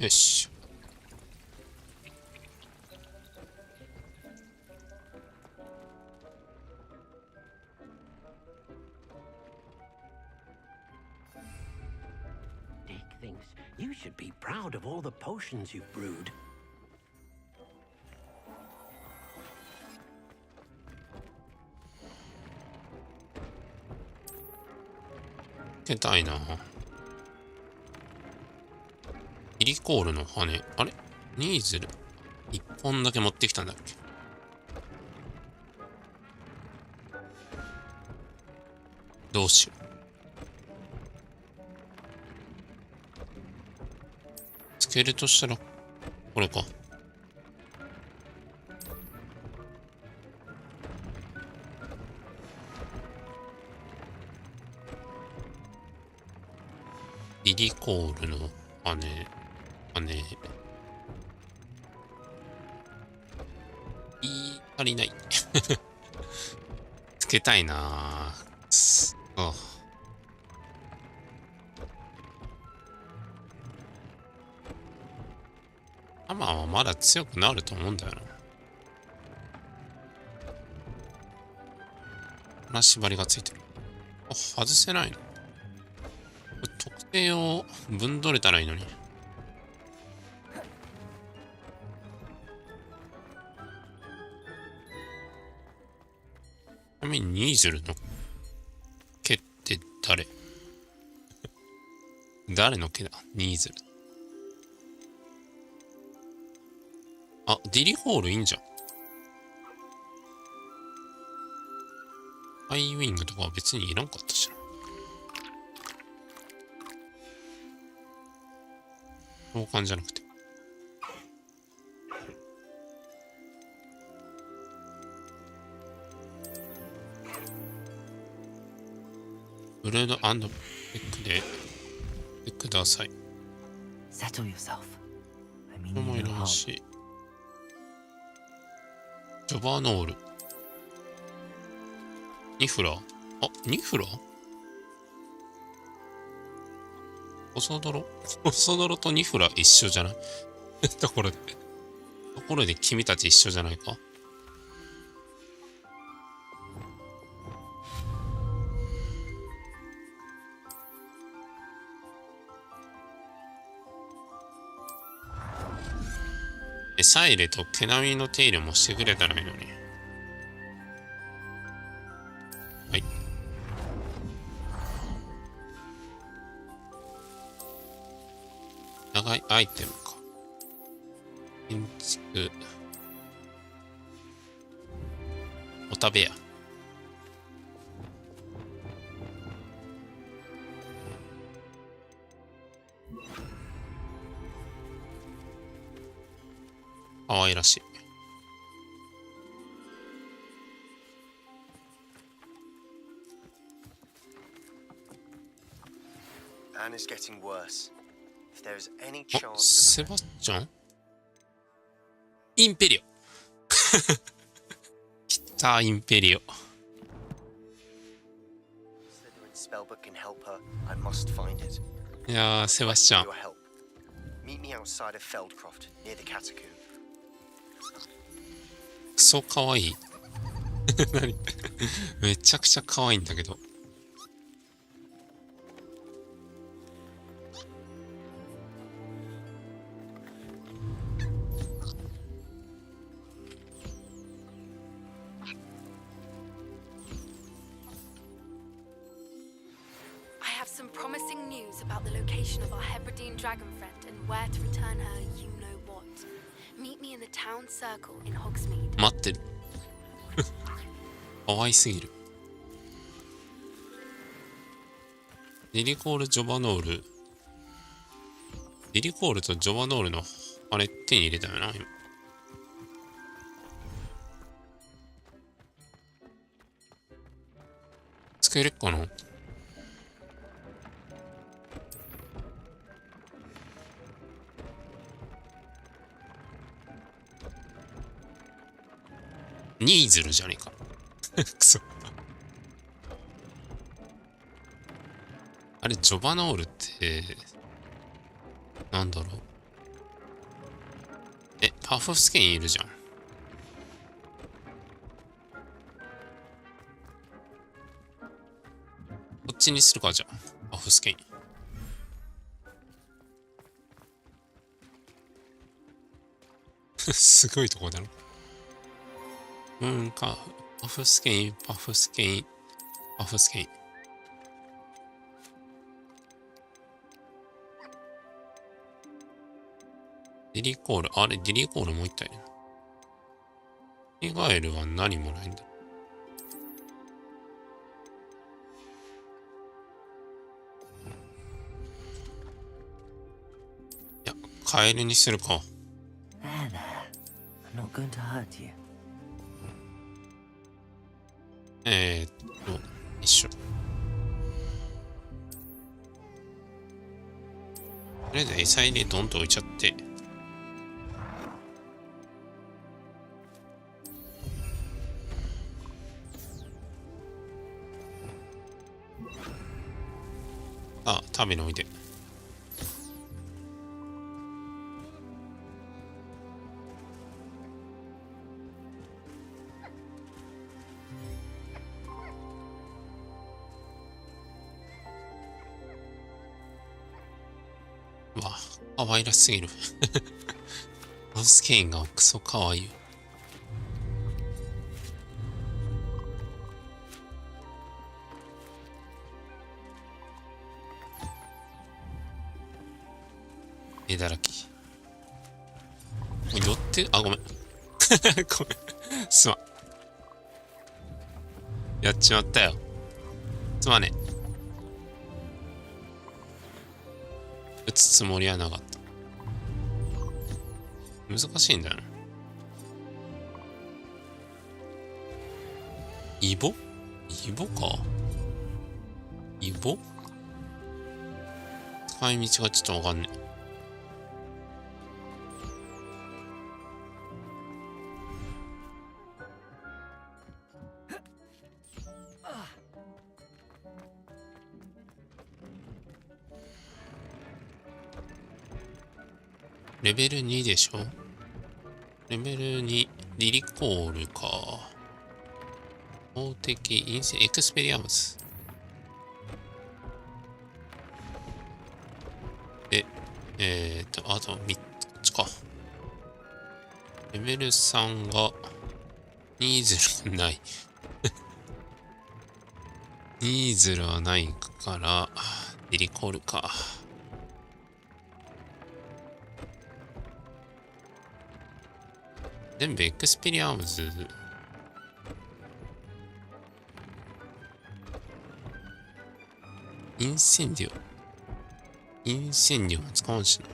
よし。Dick thinks you should be proud of all the potions you've brewed. つけたいな。イリコールの羽。あれニーズル。一本だけ持ってきたんだっけ。どうしよう。つけるとしたら、これか。イリコールの羽。足りない。つけたいなぁ。あ。ハマーはまだ強くなると思うんだよな。金縛りがついてる。あ、外せないの。特定を分取れたらいいのに。ちなみにニーズルの毛って誰？誰の毛だ？ニーズル。あ、ディリホールいいんじゃん。アイウィングとかは別にいらんかったしな。交換じゃなくて。ブレード&ペックでください。Settle yourself. I mean, これもいらんし。ジョバノール。ニフラ。あ、ニフラ？コソドロとニフラ一緒じゃない？ところで君たち一緒じゃないか？サイレと毛並みの手入れもしてくれたらいいのに。はい。長いアイテムか。建築。お食べや。可愛らしい。お、セバスチャン？インペリオ。来た、インペリオ。いやー、セバスチャン。クソかわいい。何？めちゃくちゃかわいいんだけど。Promising news about the location of our Hebridean dragon friend and where to return her you know what. Meet me in the town circle in Hogsmeade. 待ってる。可愛すぎる。デリコール・ジョバノール。デリコールとジョバノールのあれ手に入れたよな、今。使えるかな？ニーズルじゃねえか。くそ。あれ、ジョバノールって、なんだろう。パフスケインいるじゃん。こっちにするか、じゃあ。パフスケイン。すごいとこだろ。パフスケイン、パフスケイン、パフスケイン。デリコール、あれ、デリコールもう一体ね。ミガエルは何もらえんだ。いや、カエルにするか。There, there. I'm not going to hurt you. 一緒。とりあえず餌入れドンと置いちゃって。あ、食べにおいで。うわ、可愛らしすぎる。マウスケインがクソ可愛いよ。絵だらけ。寄って、あ、ごめん。ごめん。すまん。やっちまったよ。すまねえ。打つつもりはなかった。難しいんだよな。イボか。イボ使い道がちょっとわかんねえ。レベル2でしょ。レベル2、リリコールか。法的、陰性、エクスペリアムス。で、あと3つか。レベル3が、ニーズルない。ニーズルはないから、リリコールか。全部エクスペリアムズ。インセンディオも使わんしな。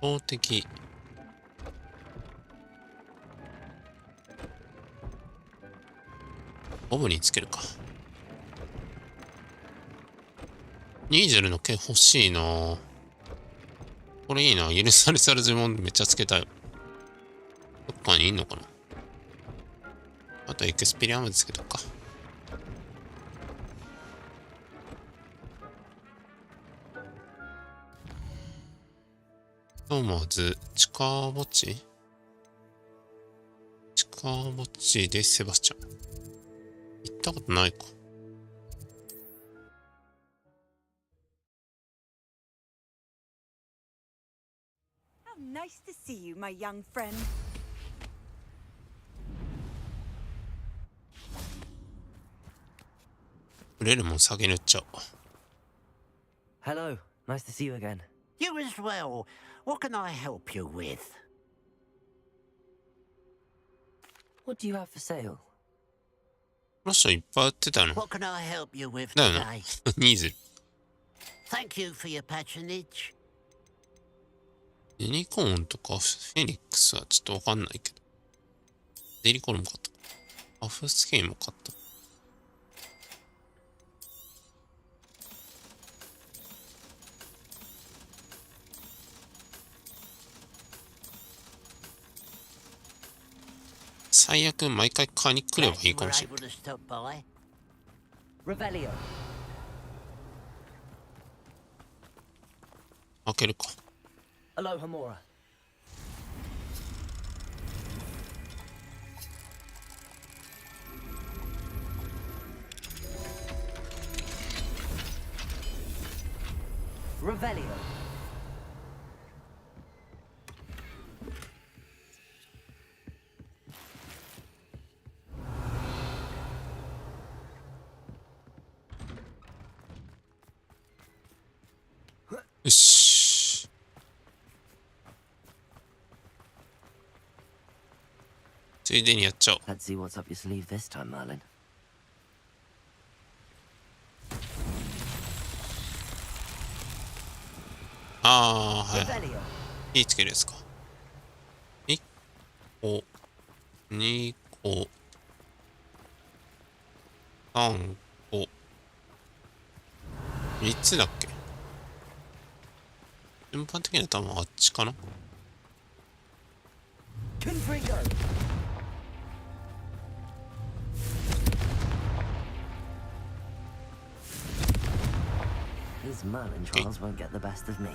法的。ボブにつけるか。ニーゼルの毛欲しいな。これいいな。許されざる呪文めっちゃつけたい。どっかにいんのかな。あとエクスペリアムズつけとくか。まず、地下墓地でセバスチャン。行ったことないか。How nice to see you, my young friend. 売れるもん下げ塗っちゃおう。Hello. Nice to see you again. You as well. What can I help you with? What do you have for sale? この人いっぱい売ってたの。 What can I help you with だよな。 today? ニーゼル。Thank you for your patronage. ユニコーンとかフェニックスはちょっとわかんないけど。デリコールも買った。アフスケインも買った。最悪毎回買いに来ればいいかもしれない。 Glad you were able to stop by. Revelio. 開けるか。 Aloha Mora. Revelio. よし。ついでにやっちゃおう。 Let's see what's up your sleeve this time, Merlin. ああ、はい。 Revelio. 火つけるやつか。1個、2個、3個、3つだっけ？順番的には多分あっちかな。 Confringo. These Merlin trials won't get the best of me.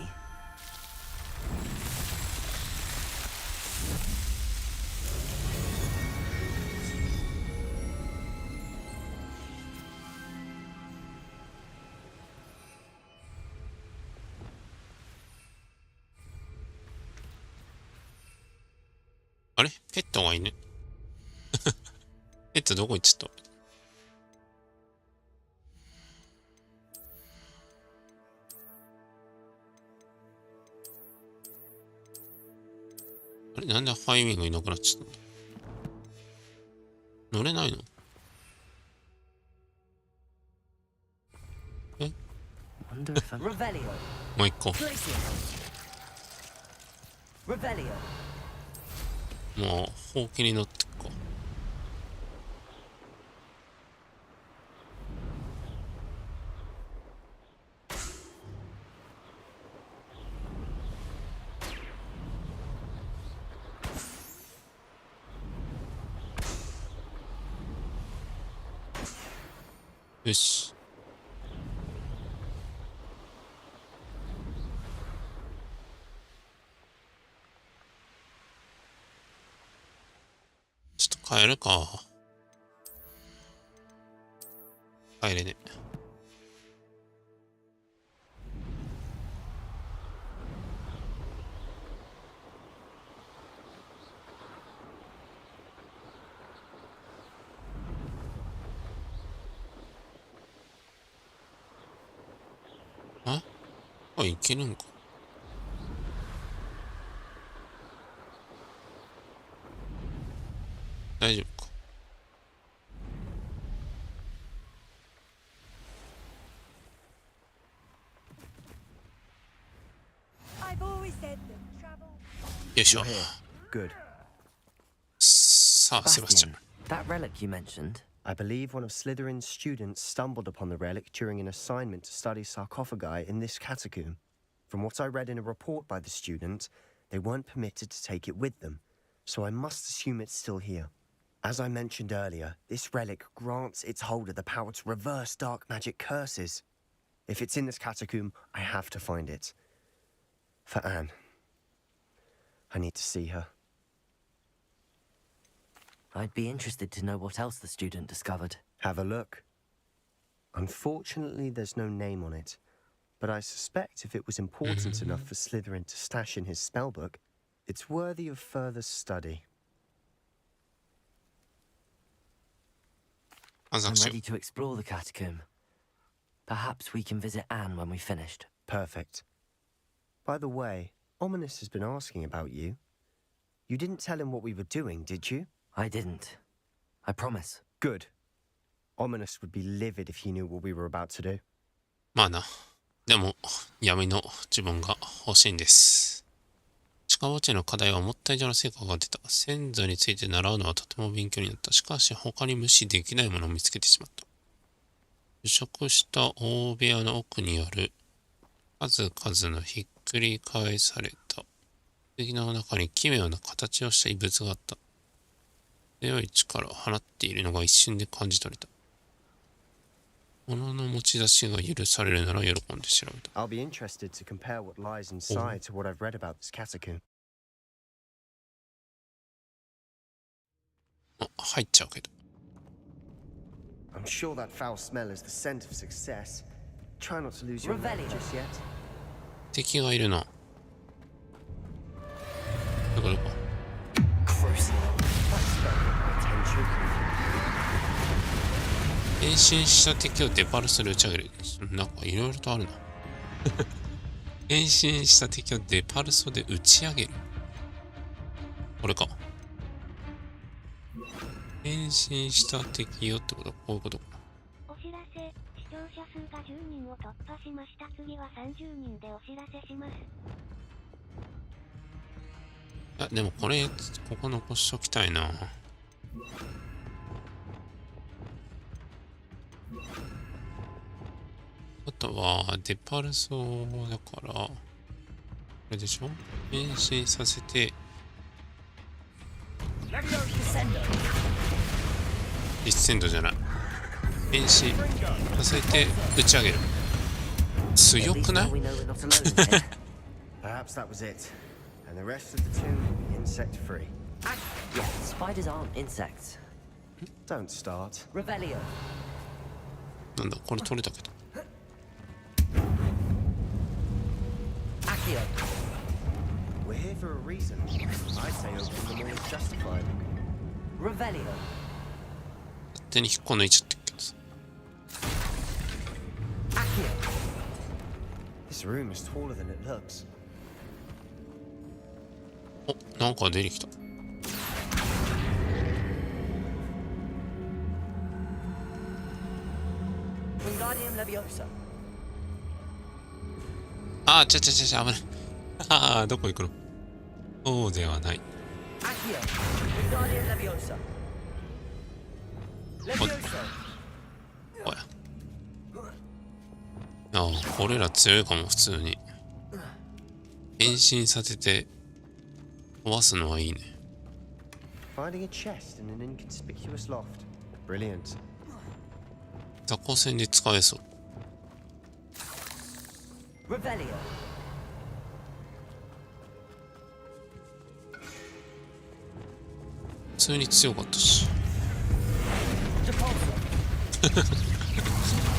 あれペットがいね。ペットどこ行っちゃった？あれなんでハイウィングいなくなっちゃったの？乗れないの？ Wonder if I'm... Revelio. もう一個。 Glacier. Revelio. もう、ほうきに乗ってっか。よし。ちょっと帰るか。帰れね。あ、いけるんか。大丈夫か。I've always said that travel. よいしょ。 Good. さあ、セバスチャン。 That relic you mentioned. I believe one of Slytherin's students stumbled upon the relic during an assignment to study sarcophagi in this catacomb. From what I read in a report by the student, they weren't permitted to take it with them, so I must assume it's still here. As I mentioned earlier, this relic grants its holder the power to reverse dark magic curses. If it's in this catacomb, I have to find it. For Anne. I need to see her. I'd be interested to know what else the student discovered. Have a look. Unfortunately, there's no name on it, but I suspect if it was important enough for Slytherin to stash in his spellbook, it's worthy of further study. I'm ready to explore the catacomb. Perhaps we can visit Anne when we've finished. Perfect. By the way, Ominous has been asking about you. You didn't tell him what we were doing, did you? I didn't. I promise. Good. Ominous would be livid if he knew what we were about to do. まあな。でも、闇の自分が欲しいんです。近墓地の課題は思った以上の成果が出た。先祖について習うのはとても勉強になった。しかし、他に無視できないものを見つけてしまった。腐食した大部屋の奥にある数々のひっくり返された棺の中に奇妙な形をした遺物があった。強い力を放っているのが一瞬で感じ取れた。物の持ち出しが許されるなら喜んで調べた。I'll be interested to compare what lies inside to what I've read about this catacomb. あ、入っちゃうけど。I'm sure that foul smell is the scent of success. Try not to lose your nerve just yet. 敵がいるな。どこどこ。Gross. That's got my attention. 変身した敵をデパルスで打ち上げる。なんかいろいろとあるな。変身した敵をデパルソで打ち上げる。これか。変身した敵よってこと、こういうことか。お知らせ、視聴者数が10人を突破しました。次は30人でお知らせします。あ、でもこれ、ここ残しときたいな。あとは、デパルソだから、これでしょ？変身させて、ディッセンドじゃない。変身させて打ち上げる。強くない？ Perhaps that was it. And the rest of the tomb will be insect free. Yeah, spiders aren't insects. Don't start. Revelio. なんだ、これ取れたけど。Accio. We're here for a reason. I say opening them all is justified. Revelio. 勝手に引っこ抜いちゃってるけどさ。Accio. This room is taller than it looks. お、なんか出てきた。Wingardium Leviosa. あー、危ない。ああ、どこ行くの？そうではない。Accio. Wingardium Leviosa. Leviosa. おや。ああ、これら強いかも、普通に。変身させて壊すのはいいね。Finding a chest in an inconspicuous loft. Brilliant. 雑魚戦で使えそう。Revelio. 普通に強かったし。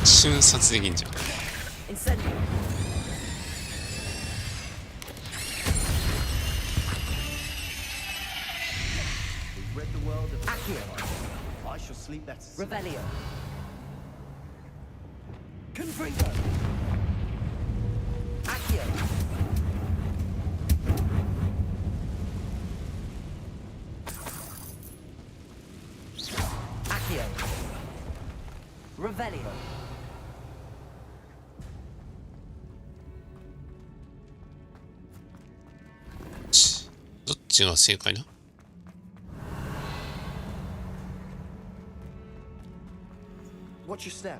瞬殺できんじゃん。Incendio. We've read the world of Accio. I shall sleep better. Revelio. Confringo. Accio. Accio. Revelio. どっちが正解だ？ Watch your step.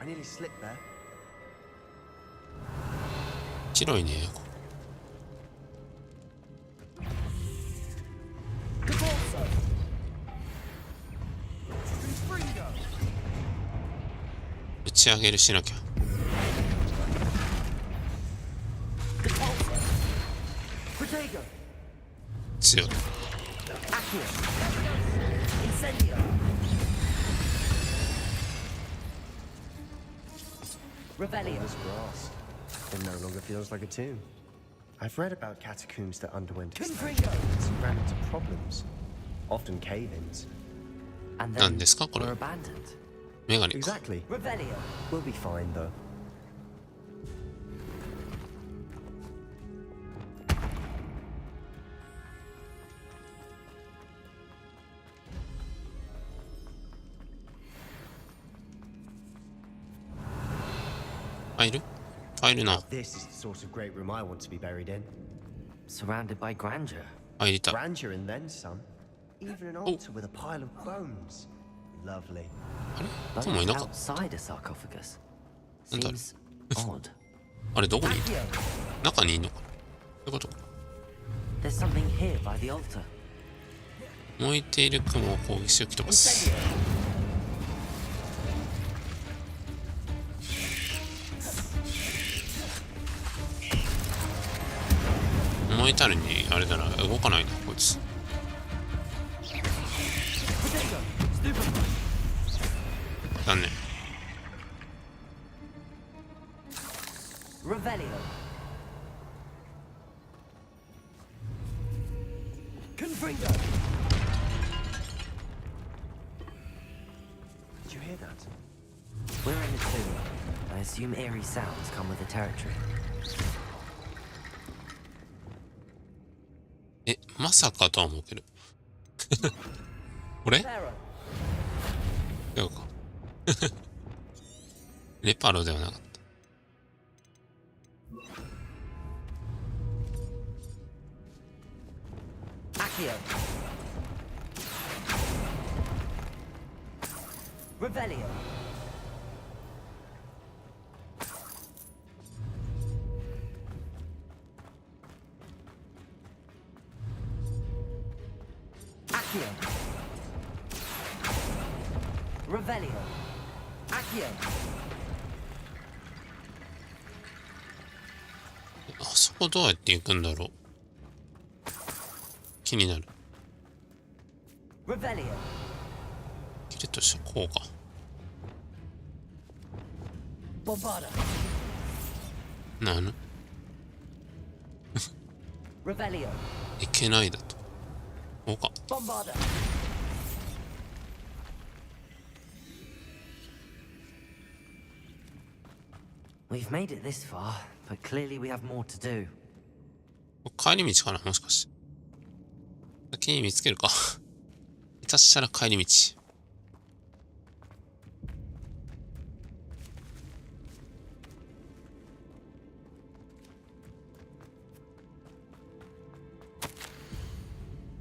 I nearly slipped there. 広いね。打ち上げるしなきゃ。Protego. 強い。 Accio. Incendio. Revelio. This grass. It no longer feels like a tomb. I've read about catacombs that underwent expansion and ran into problems, often cave-ins. And 何 then ですかこれ？ were abandoned. メガネか。 Exactly. Revelio. We'll be fine though. Now. This is the sort of great room I want to be buried in. Surrounded by grandeur. Grandeur and then some. Even an altar with a pile of bones. Lovely. But もいなかった。 outside a sarcophagus. なんだろう。 Seems odd. あれどこにいる？ Accio. 中にいんのかな？そういうことか。 There's something here by the altar. 燃えている雲を攻撃し吹き飛ばす。燃えたるにあれだな、動かないなこいつ。残念。Revelio. Confringo. Did you hear that? We're in the tomb. I assume eerie sounds come with the territory. まさかとは思うけど。これ違うか。レパロではなかった。Accio. Revelio. Accio. Revelio. Accio. あそこどうやって行くんだろう。気になる。 Revelio. 切れとしてこうか。Bombarda. なの Revelio. いけないだと。こうか。 Bombarda. We've made it this far, but clearly we have more to do. 帰り道かなもしかして。先に見つけるか。下手したら帰り道。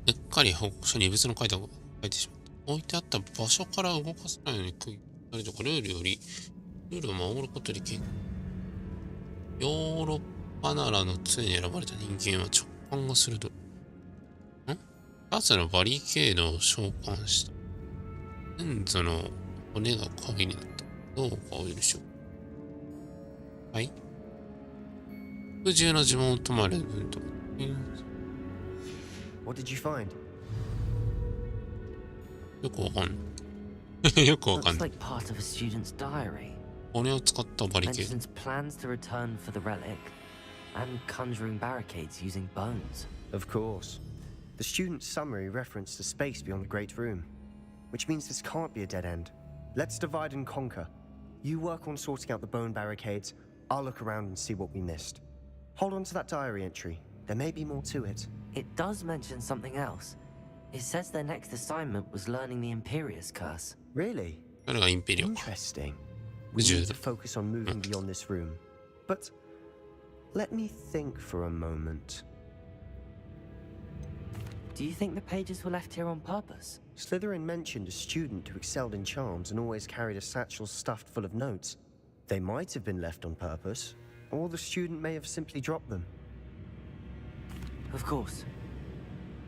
うっかり報告書に異物の書いてしまった。置いてあった場所から動かさないように区切ったりとか、ルールを守ることできる。ヨーロッパならの杖に選ばれた人間は直感が鋭い。2つのバリケードを召喚した。先祖の骨が鍵になった。どうかお許しを。はい。服従の呪文を止まれると。What did you find? よくわかんない。よくわかん Looks ない。 like part of a student's diary. 骨を使ったバリケード。 Mentions plans to return for the relic and conjuring barricades using bones. Of course. The student's summary referenced a space beyond the Great Room, which means this can't be a dead end. Let's divide and conquer. You work on sorting out the bone barricades, I'll look around and see what we missed. Hold on to that diary entry. There may be more to it. It does mention something else. It says their next assignment was learning the Imperius curse. Really? それがインペリオか。 Interesting. We need to focus on moving beyond this room. But let me think for a moment. Do you think the pages were left here on purpose? Slytherin mentioned a student who excelled in charms and always carried a satchel stuffed full of notes. They might have been left on purpose, or the student may have simply dropped them. Of course.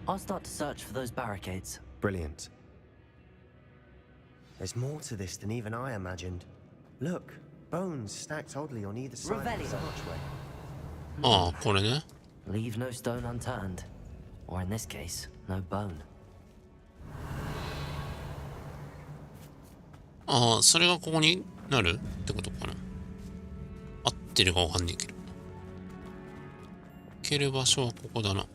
I'll start to search for those barricades. Brilliant. There's more to this than even I imagined. Look, bones stacked oddly on either side of this Revelio. archway. ああ、これね。 Leave no stone unturned. Or in this case, no bone. ああ、それがここになるってことかな。合ってるかわかんないけど。行ける場所はここだな。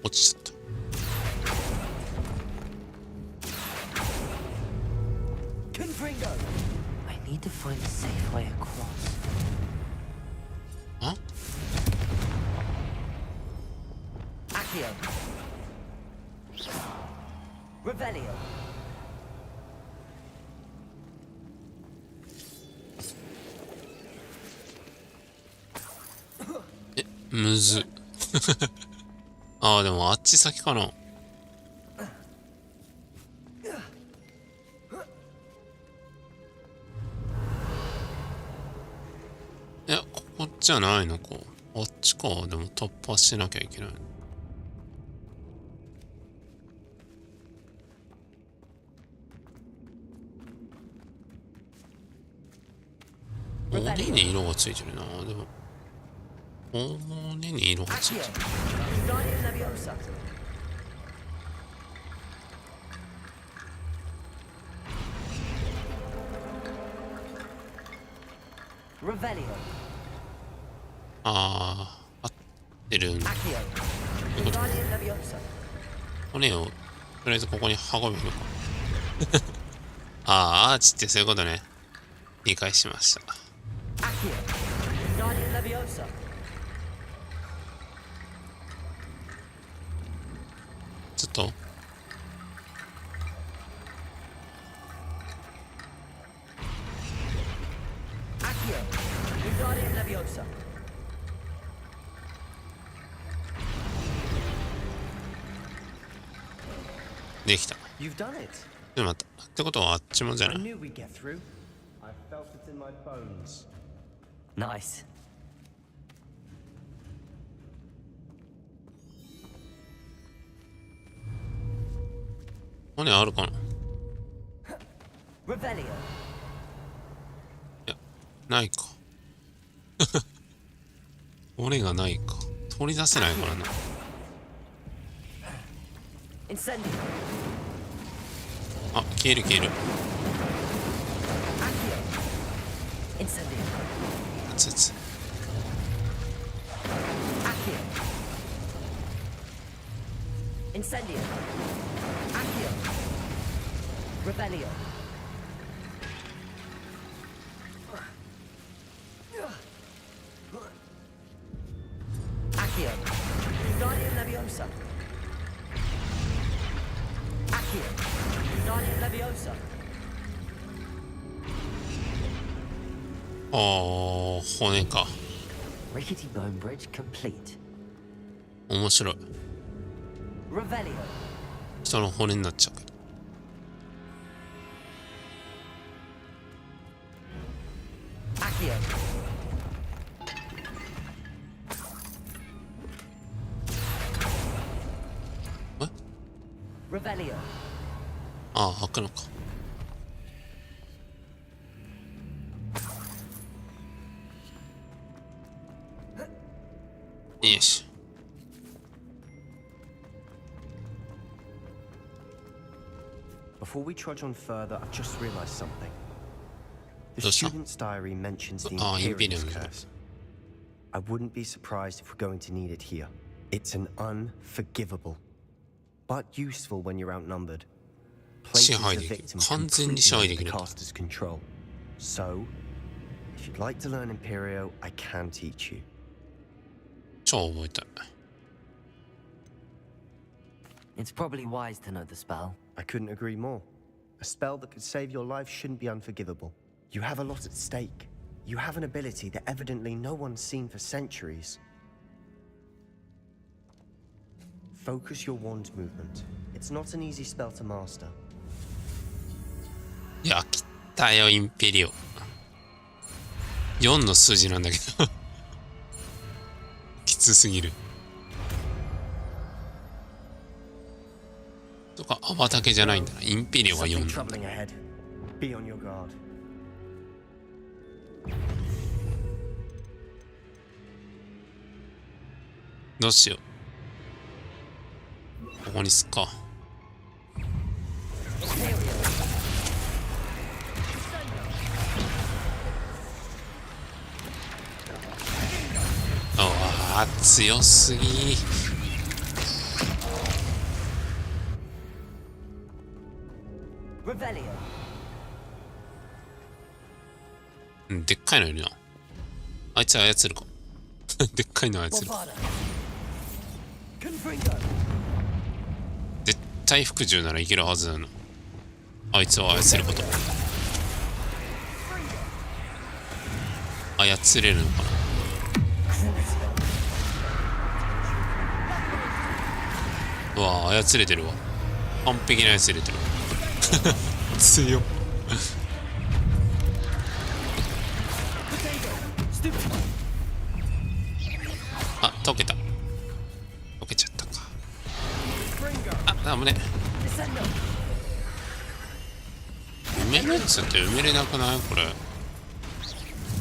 落ちちゃった。Confringo! I need to find a safe way across. あ Accio. Revelio. むず。ああ、でもあっち先かな。じゃないのか。あっちか。でも突破しなきゃいけない。骨に色がついてるな。でも骨に色がついてる。ああ、合ってるんだ。ってことか。骨をとりあえずここに運べるのか。ああ、アーチってそういうことね。理解しました。ちょっとできた。You've done it. でも待った。ってことはあっちもじゃな I い。 knew we'd get through. I felt it in my bones. Nice. 骨あるかな。い Revelio. や、ないか。骨がないか。取り出せないからな。Incendio. あ、消える消える。 Incendio. つつ。 Accio. Incendio. Accio. Revelio. Accio. Guardian Leviosa. Accio. Guardian Leviosa. ああ、骨か。 Rickety bone bridge complete. 面白い。 Revelio. 人の骨になっちゃうけど。Accio. Revelio. ああ、開くのか。よし。Before we trudge on further, I've just realized something. The What's that? student's diary mentions the Imperium's Imperium's curse. I wouldn't be surprised if we're going to need it here. It's an unforgivable, but useful when you're outnumbered. Places the victim completely under the caster's control. So, if you'd like to learn Imperio, I can teach you. 超覚えたい。 It's probably wise to know the spell. I couldn't agree more. A spell that could save your life shouldn't be unforgivable. You have a lot at stake. You have an ability that evidently no one's seen for centuries. Focus your wand movement. It's not an easy spell to master. いや、来たよ、インペリオ。4の数字なんだけど。きつすぎる。とか、アバタケじゃないんだな。インペリオが4 Something なんだ。 troubling ahead. Be on your guard. どうしよう。ここにすっか。ああ、強すぎ。Revelio. うん、でっかいのいるな。あいつ操るか。でっかいの操る。 Bovada. Confringo. 絶対服従ならいけるはずだな。あいつを操ること。操れるのかな。うわあ、操れてるわ。完璧に操れてる。強っ。溶けた。溶けちゃったか。あ、ダメね。埋めるっつって埋めれなくない？これ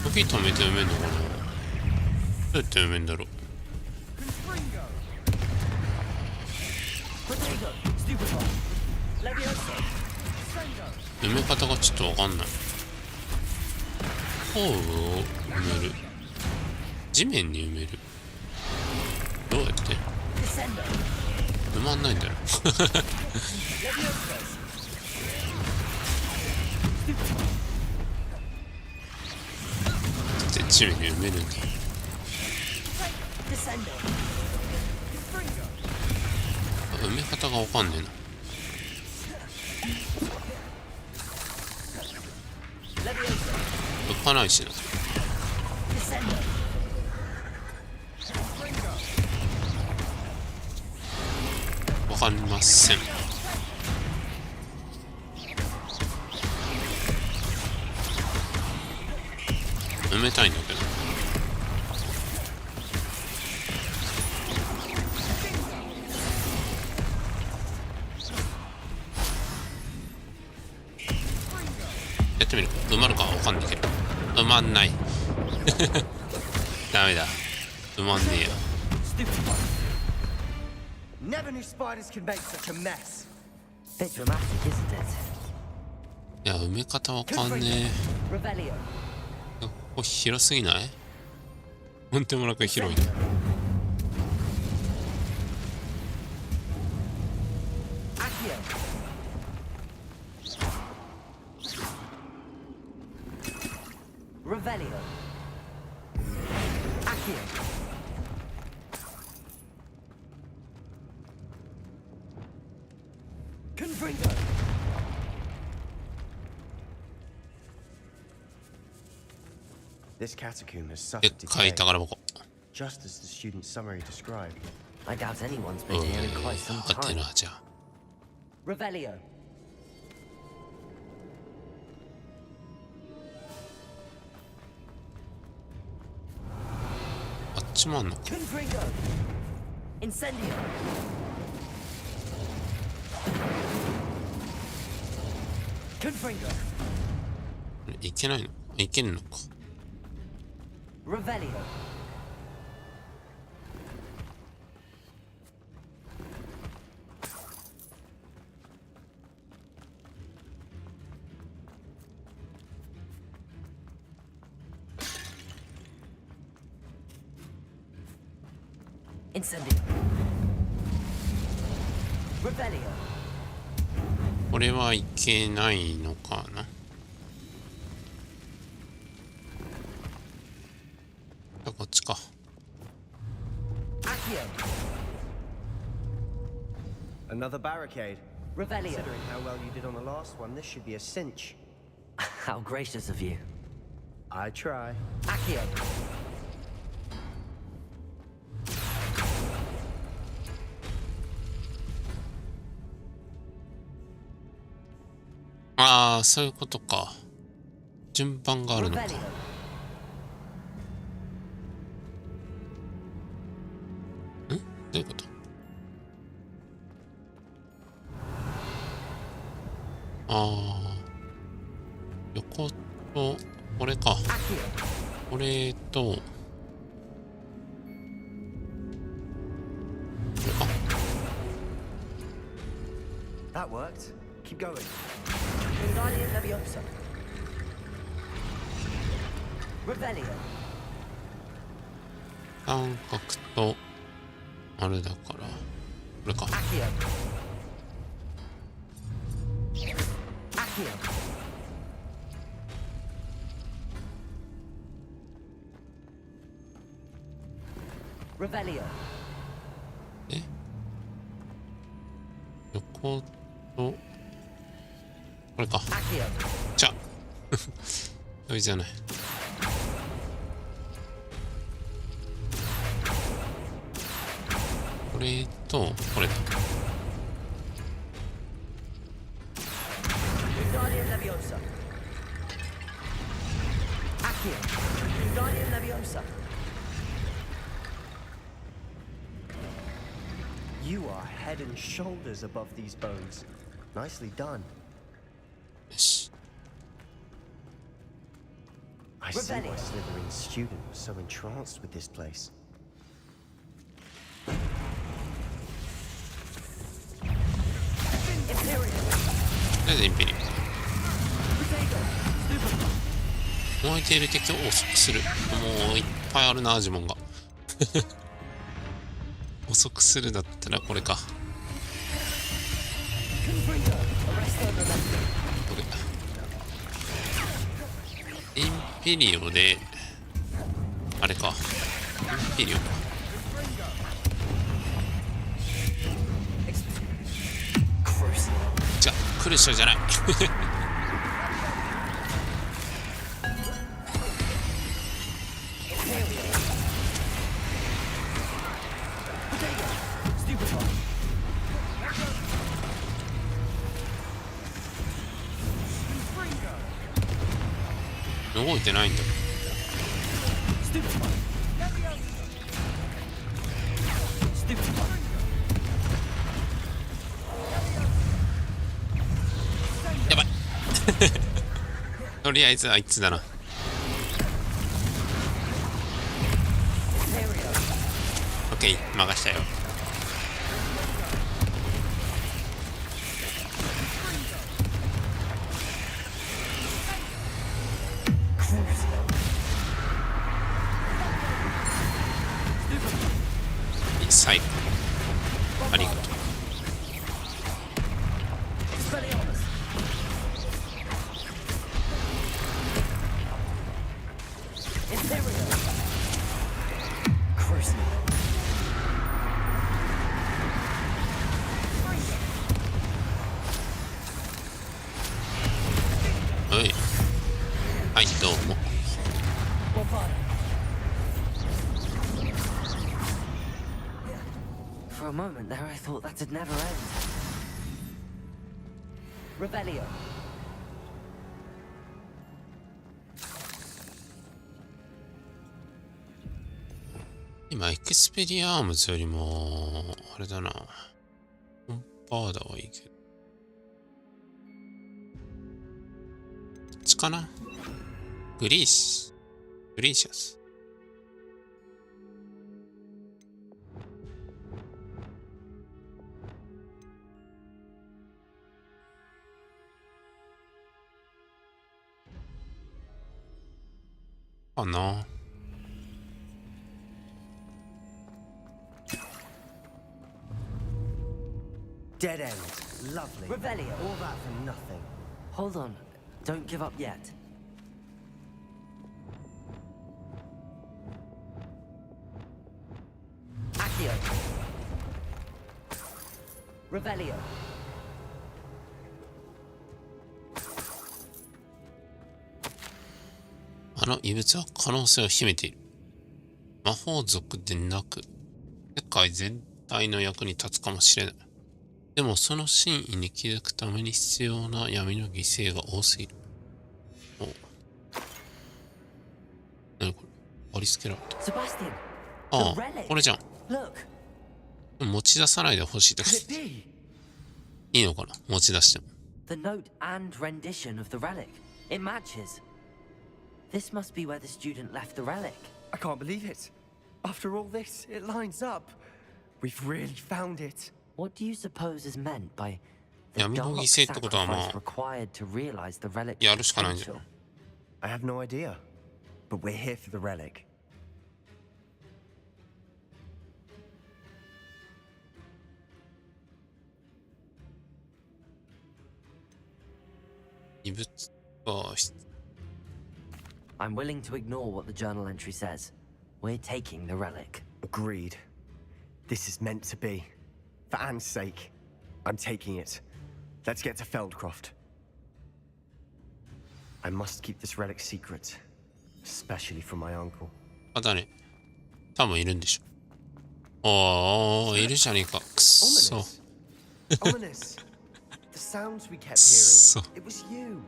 時止めて埋めんのかな。どうやって埋めんだろう。埋め方がちょっとわかんない。ホールを埋める。地面に埋める。どうやって埋まんないんだよ。地面に埋めるんだ。埋め方がわかんねえな。浮かないしな。わかりません。埋めたいんだけど。やってみる。埋まるかわかんないけど。埋まんない。ダメだ。埋まんねえや。Never knew spiders could make such a mess. Bit dramatic, isn't it? いや、埋め方わかんねえ。 Revelio. ここ広すぎない？とんでもなく広いね。Accio. Revelio. Accio. Confringo. This catacomb has でっ suffered かい decay, 宝箱。 just as the student's summary described. I doubt anyone's been here in quite some はて time. な、じゃあ。 Revelio. あっちもあんのか。 Confringo. Incendio. Confringo. いけないの？いけるのか。 Revelio. Incendio. Revelio. これはいけないのかな。こっちか。 Accio. Another barricade. Revelio. Considering how well you did on the last one, this should be a cinch. How gracious of you. I try. Accio. ああ、そういうことか。順番があるのか。 Revelio. どういうこと？ああ、横とこれか。 Accio. これとこれか。 That worked. Keep going. Wingardium Leviosa. Revelio. 三角とあれだからこれか。 Accio. Accio. Revelio. で横とこれか。 Accio. じゃそれじゃない。これとこれだ。 Wingardium Leviosa. Accio. Wingardium Leviosa. You are head and shoulders above these bones. Nicely done. よし。 I see why Slytherin's student was so entranced with this place. とりあえずインペリオ。燃えている敵を遅くする。もういっぱいあるな、呪文が。遅くするだったらこれか。これ。インペリオで、あれか。インペリオか。じゃあ、クルシャじゃない。動いてないんだ。やばい。とりあえずあいつだな。オッケー、任したよ。最後。ありがとう。はい。はい、どうも。For a moment there, I thought that'd never end. Revelio. 今、エクスペリアームズよりも、あれだな。コンパーダはいいけど。こっちかな。グリーシャス。かな。Dead end. Lovely. Revelio. All that for nothing. Hold on. Don't give up yet. Accio. Revelio. あの異物は可能性を秘めている。魔法族でなく、世界全体の役に立つかもしれない。でもその真意に気づくために必要な闇の犠牲が多すぎる。お。何これ？アリスケラート。Sebastian. ああ、これじゃん。 Look. 持ち出さないでほしいとか。いいのかな？持ち出しても。The note and rendition of the relic. It matches. This must be where the student left the relic. I can't believe it. After all this, it lines up. We've really found it. What do you suppose is meant by the 闇の dark 犠牲ってことはま sacrifice あ required to realize the relic's やるしかないんじゃ potential? ない？ I have no idea. But we're here for the relic. 異物が I'm willing to ignore what the journal entry says. We're taking the relic. Agreed. This is meant to be. For Anne's sake, I'm taking it. Let's get to Feldcroft. I must keep this relic secret, especially from my uncle. あ、だね。多分いるんでしょ。ああ、いるじゃねえか。くっそ。 Ominous. Ominous. The sounds we kept So- hearing. It was you.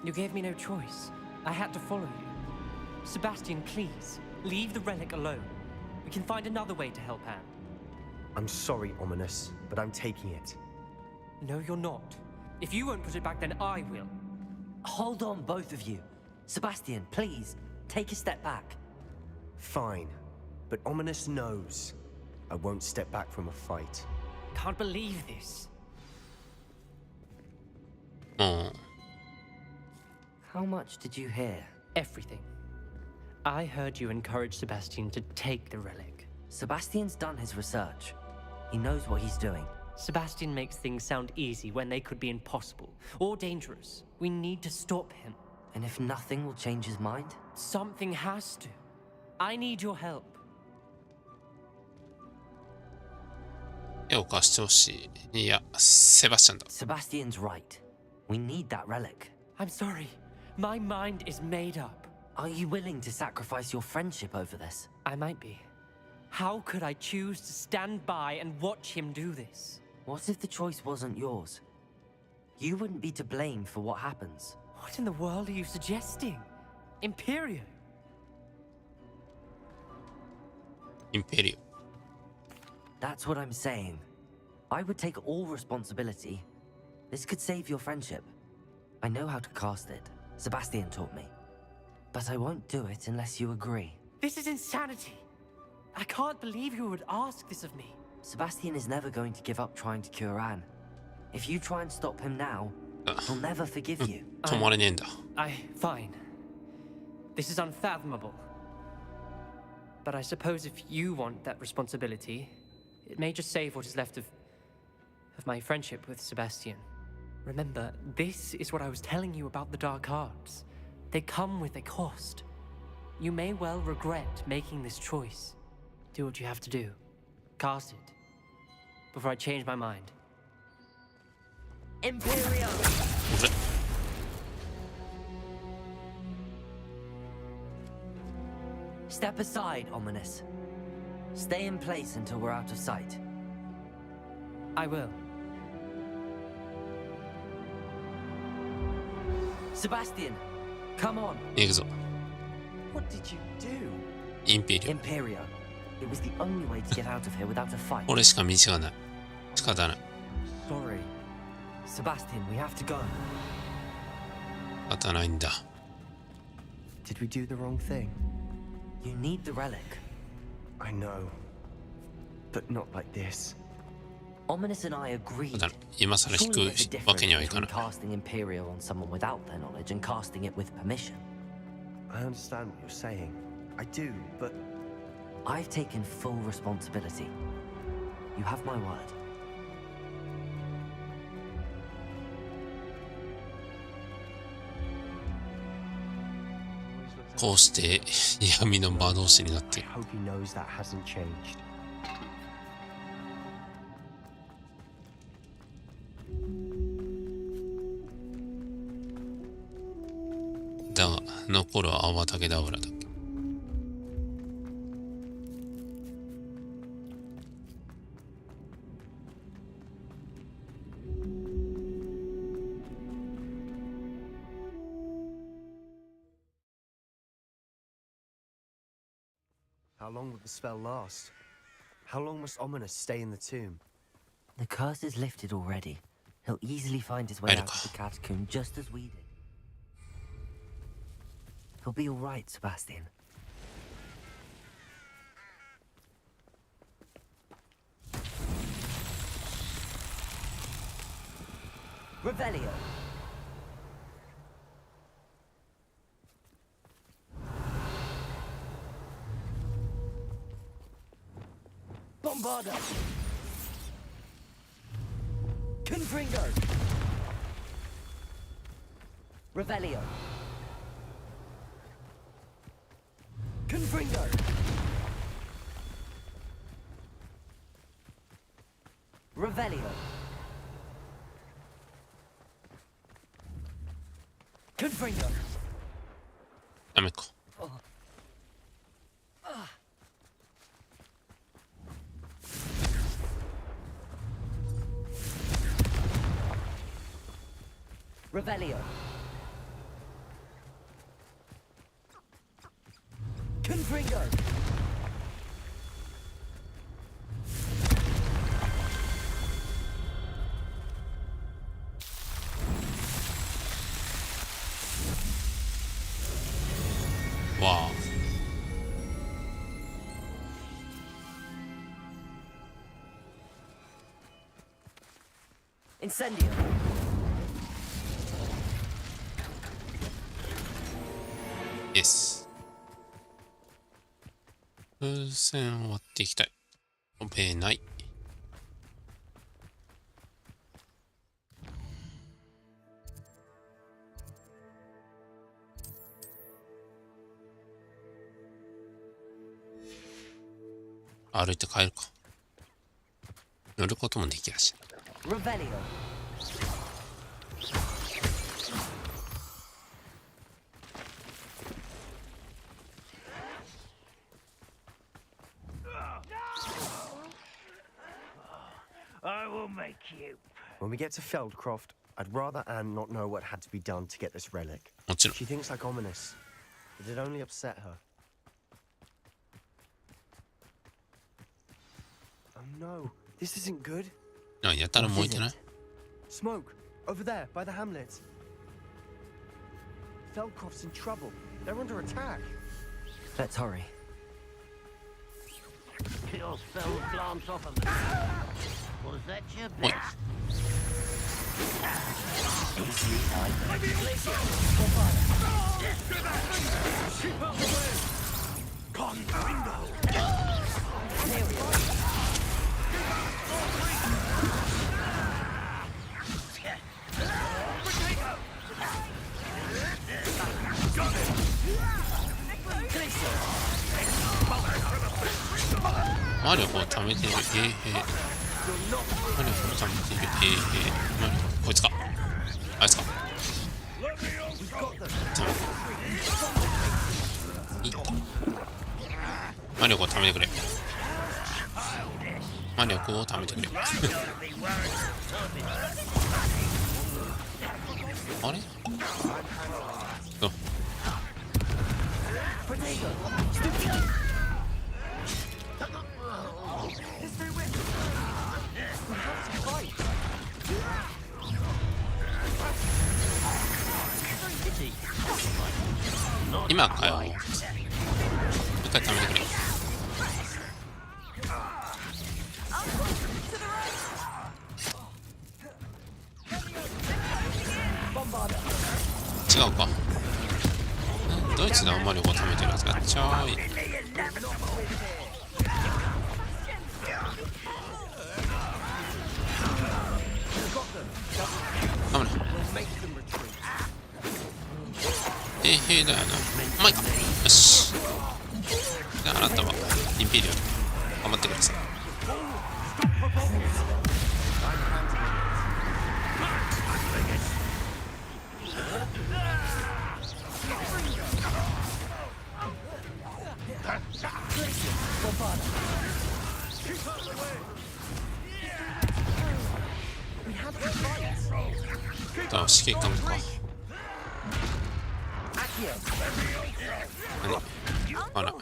You gave me no choice. I had to follow you. Sebastian, please, leave the relic alone. We can find another way to help Anne. I'm sorry, Ominous, but I'm taking it. No, you're not. If you won't put it back, then I will. Hold on, both of you. Sebastian, please, take a step back. Fine, but Ominous knows I won't step back from a fight. Can't believe this. も How much did you hear? Everything. I heard you encourage Sebastian to take the relic. Sebastian's done his research. He knows what he's doing. Sebastian makes things sound easy when they could be impossible or dangerous. We need to stop him. And if nothing will change his mind? Something has to. I need your help. う手を貸してほしい。いや、セバスチャンだ。 Sebastian's right. We need that relic. I'm sorry. My mind is made up. Are you willing to sacrifice your friendship over this? I might be. How could I choose to stand by and watch him do this? What if the choice wasn't yours? You wouldn't be to blame for what happens. What in the world are you suggesting? Imperium? インペリ That's what I'm saying. I would take all responsibility. This could save your friendship. I know how to cast it. Sebastian taught me. But I won't do it unless you agree. This is insanity. I can't believe you would ask this of me. Sebastian is never going to give up trying to cure Anne. If you try and stop him now, he'll never forgive you. 止まれねえんだ。 Fine. This is unfathomable. But I suppose if you want that responsibility, it may just save what is left of my friendship with Sebastian. Remember, this is what I was telling you about the dark arts. They come with a cost. You may well regret making this choice. Do what you have to do. Cast it. Before I change my mind. Imperium! うぜ Step aside, Ominous. Stay in place until we're out of sight. I will. Sebastian, come on. 行くぞ。 What did you do? インペリオ。 Imperio. It was the only way to get out of here without a fight. これしか道がない。仕方ない。 Sorry. Sebastian, we have to go. 仕方ないんだ。 Did we do the wrong thing? You need the relic. I know. But not like this. Ominous and I そう agreed. だな。今更引 Surely there's a くわけにはい difference か between ない。 casting Imperial on someone without their knowledge and casting it with permission. I understand what you're saying. I do, but I've taken full responsibility. You have my word. こうして闇の魔導士になってい I る。 hope he knows that hasn't changed. だが残るは泡竹だ油だけ。 How long will the spell last? How long must Ominous stay in the tomb? The curse is lifted already. He'll easily find his way out of the catacomb just as we did. He'll be all right, Sebastian. Revelio. Bombardo. Confringo. Revelio. Confringo. Revelio. Confringo. やめっか。 Revelio. Confringo. Incendio. です。風船を割っていきたい。オペない。歩いて帰るか。乗ることもできやし。Revelio. I will make you. When we get to Feldcroft, I'd rather Anne not know what had to be done to get this relic. もちろん。 She thinks like ominous, but it only upset her. Oh no, this isn't good. あ、やたら燃えてない？ Smoke, over there, by the hamlet. Feldcroft's in trouble. They're under attack. Let's hurry. Your spell glance off of me. Was that your best? Mario マリオこう貯めている。マリオこう貯めている。マリオこいつか。あいつか。いい。マリオこう貯めてくれ。マリオこう貯めてくれ。あれ？そう。今かよ。もう一回貯めてくれ。違うか。ドイツであんまりこう貯めてるやつがちゃーい。あぶね。だよな。うまい。よし。で、あなたはインペリオン頑張ってください。あ、指揮官か。何？あら。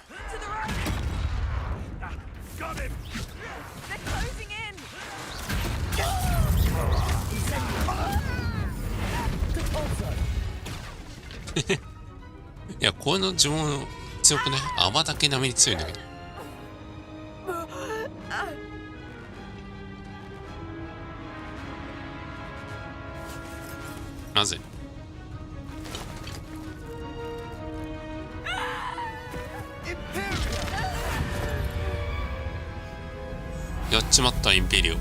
いや、こういうの呪文強くない？泡だけ並みに強いんだけど。なぜ？やっちまったインペリオ。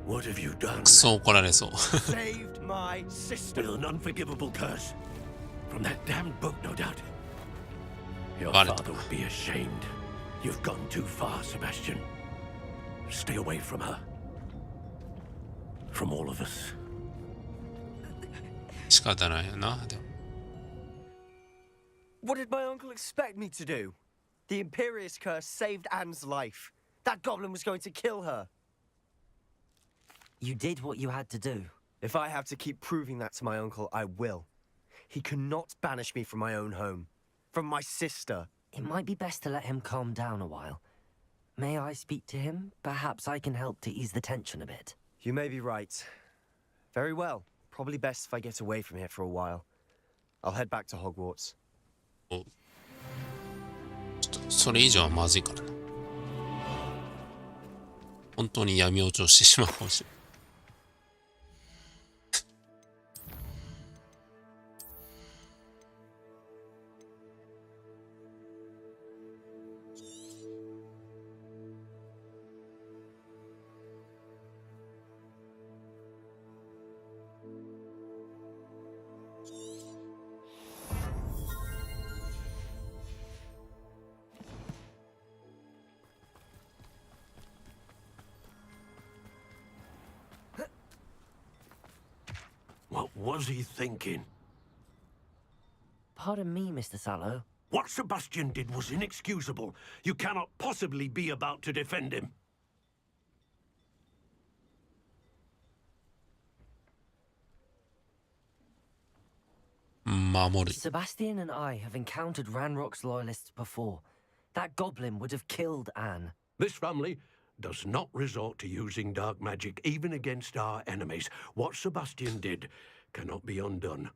What have you done? クソ怒られそう。 Saved my sister. With an unforgivable curse. From that damned book, no doubt. Your Got it. father would be ashamed. You've gone too far, Sebastian. Stay away from her. From all of us. 仕方ないよな。でも What did my uncle expect me to do? The Imperious curse saved Anne's life. That goblin was going to kill her. You did what you had to do. If I have to keep proving that to my uncle, I will. He cannot banish me from my own home. From my sister. it might be best to let him calm down a while. May I speak to him? Perhaps I can help to ease the tension a bit. You may be right. Very well. Probably best if I get away from here for a while. I'll head back to Hogwarts. ちょっとそれ以上はまずいからな。本当に闇落ちをしてしまうかもしれない。What was he thinking? Pardon me, Mr. Sallow. What Sebastian did was inexcusable. You cannot possibly be about to defend him. Sebastian and I have encountered Ranrock's loyalists before. That goblin would have killed Anne. This family does not resort to using dark magic even against our enemies. What Sebastian did cannot be undone.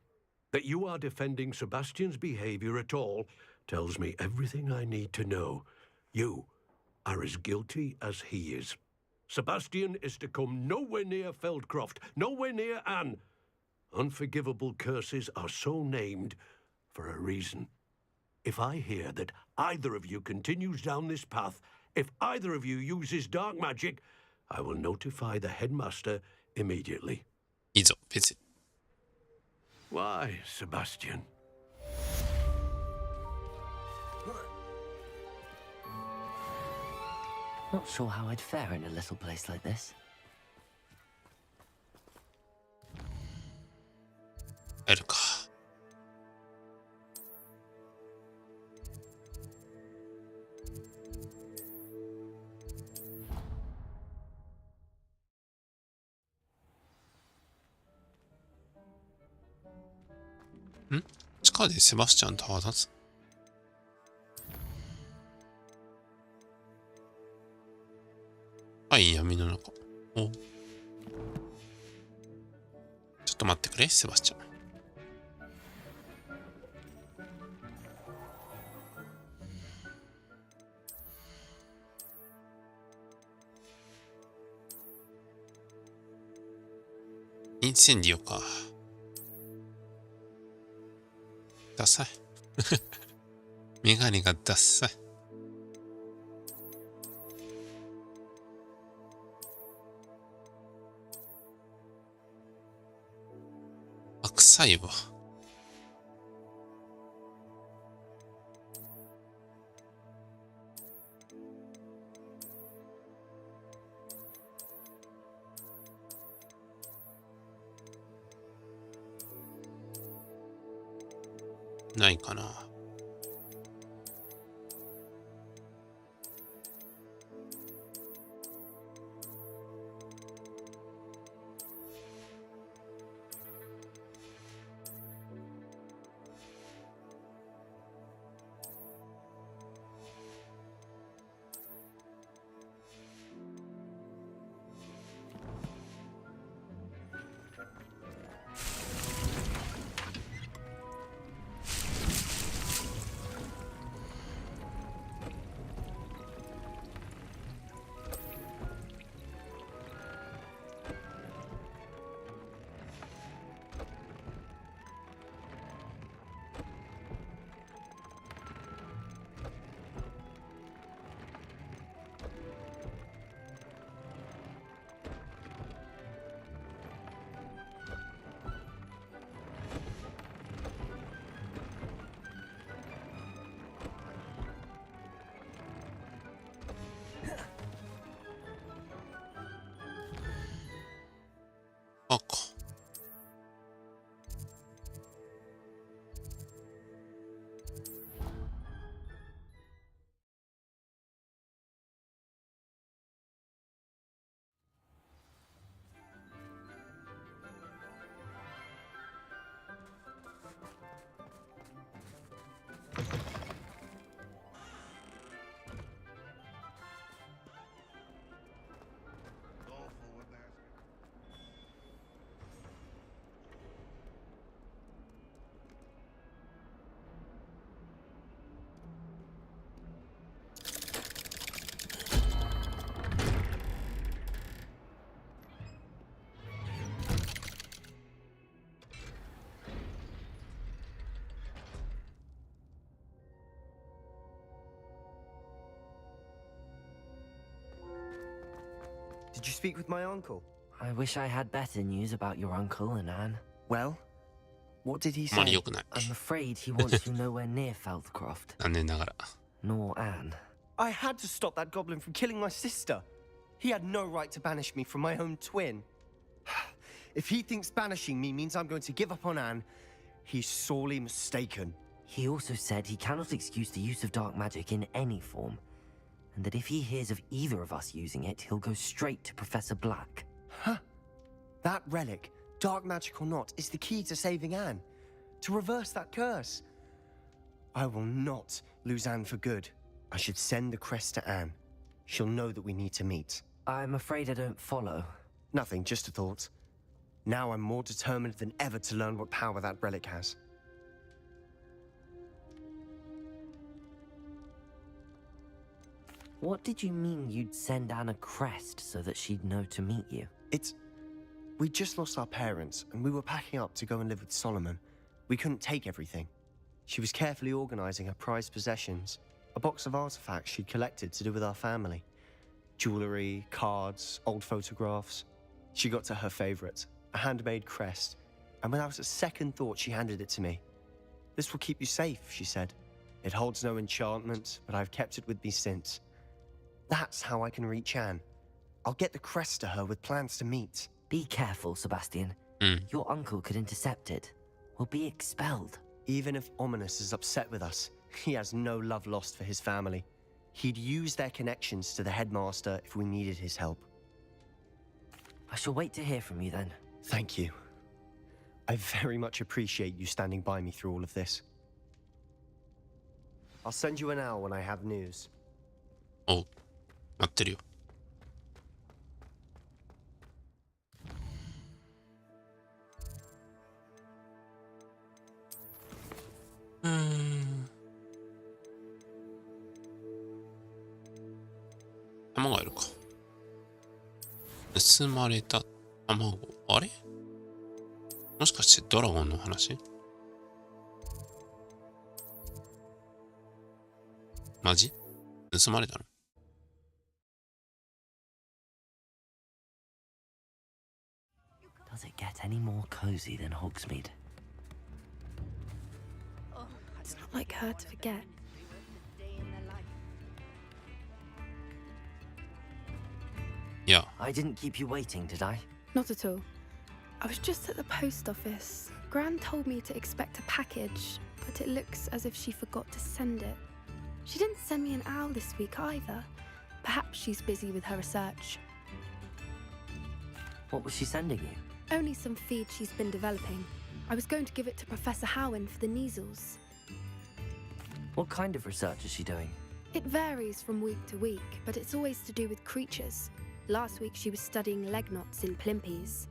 That you are defending Sebastian's behavior at all tells me everything I need to know. You are as guilty as he is. Sebastian is to come nowhere near Feldcroft, nowhere near Anne. Unforgivable curses are so named for a reason. If I hear that either of you continues down this path, if either of you uses dark magic, I will notify the headmaster immediately. いいぞ、別に。Why, Sebastian? Not sure how I'd fare in a little place like this. 帰るか。地下でセバスチャンと話す。はい、闇の中。お。ちょっと待ってくれ、セバスチャン。インセンディオか。ダサい。メガネがダッサい。あ、臭いわ。ないかな。Did you speak with my uncle? I wish I had better news about your uncle and Anne. Well, what did he あまり say? 良くない。 I'm afraid he wants you nowhere near Feldcroft, 残念ながら。 nor Anne. I had to stop that goblin from killing my sister. He had no right to banish me from my own twin. If he thinks banishing me means I'm going to give up on Anne, he's sorely mistaken. He also said he cannot excuse the use of dark magic in any form, and that if he hears of either of us using it, he'll go straight to Professor Black. Huh? That relic, dark magic or not, is the key to saving Anne. To reverse that curse. I will not lose Anne for good. I should send the crest to Anne. She'll know that we need to meet. I'm afraid I don't follow. Nothing, just a thought. Now I'm more determined than ever to learn what power that relic has. What did you mean you'd send Anne a crest so that she'd know to meet you? We just lost our parents, and we were packing up to go and live with Solomon. We couldn't take everything. She was carefully organizing her prized possessions, a box of artifacts she'd collected to do with our family. Jewelry, cards, old photographs. She got to her favorite, a handmade crest, and without a second thought she handed it to me. This will keep you safe, she said. It holds no enchantment, but I've kept it with me since. That's how I can reach Anne. I'll get the crest to her with plans to meet. Be careful, Sebastian. Your uncle could intercept it. We'll be expelled. Even if Ominous is upset with us, he has no love lost for his family. He'd use their connections to the headmaster if we needed his help. I shall wait to hear from you then. Thank you. I very much appreciate you standing by me through all of this. I'll send you an owl when I have news. おう、待ってるよ。卵がいるか。盗まれた卵。あれ？もしかしてドラゴンの話？マジ？盗まれたの？ Does it get any more cozy than Hogsmeade? It's not like her to forget. Yeah. I didn't keep you waiting, did I? Not at all. I was just at the post office. Gran told me to expect a package, but it looks as if she forgot to send it. She didn't send me an owl this week either. Perhaps she's busy with her research. What was she sending you? Only some feed she's been developing. I was going to give it to Professor Howen for the measles. What kind of research is she doing? It varies from week to week, but it's always to do with creatures. Last week she was studying leg knots in Plimpies.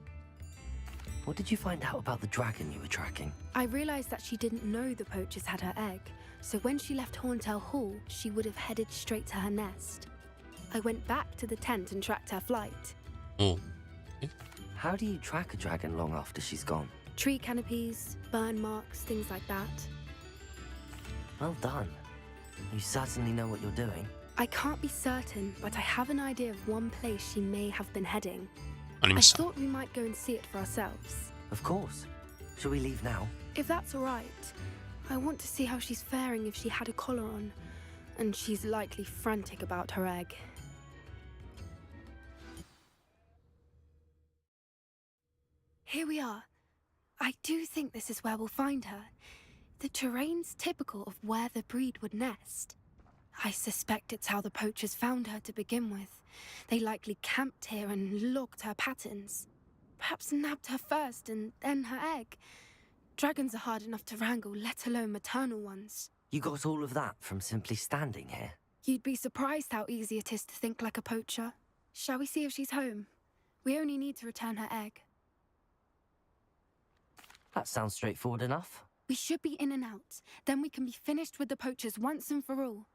What did you find out about the dragon you were tracking? I realised that she didn't know the poachers had her egg, so when she left Horntail Hall, she would have headed straight to her nest. I went back to the tent and tracked her flight. Oh. How do you track a dragon long after she's gone? Tree canopies, burn marks, things like that. Well done. You certainly know what you're doing. I can't be certain, but I have an idea of one place she may have been heading. ありま I した。 thought we might go and see it for ourselves. Of course. Shall we leave now? If that's all right, I want to see how she's faring if she had a collar on, and she's likely frantic about her egg. Here we are. I do think this is where we'll find her. The terrain's typical of where the breed would nest. I suspect it's how the poachers found her to begin with. They likely camped here and logged her patterns. Perhaps nabbed her first and then her egg. Dragons are hard enough to wrangle, let alone maternal ones. You got all of that from simply standing here? You'd be surprised how easy it is to think like a poacher. Shall we see if she's home? We only need to return her egg. That sounds straightforward enough. We should be in and out. Then we can be finished with the poachers once and for all.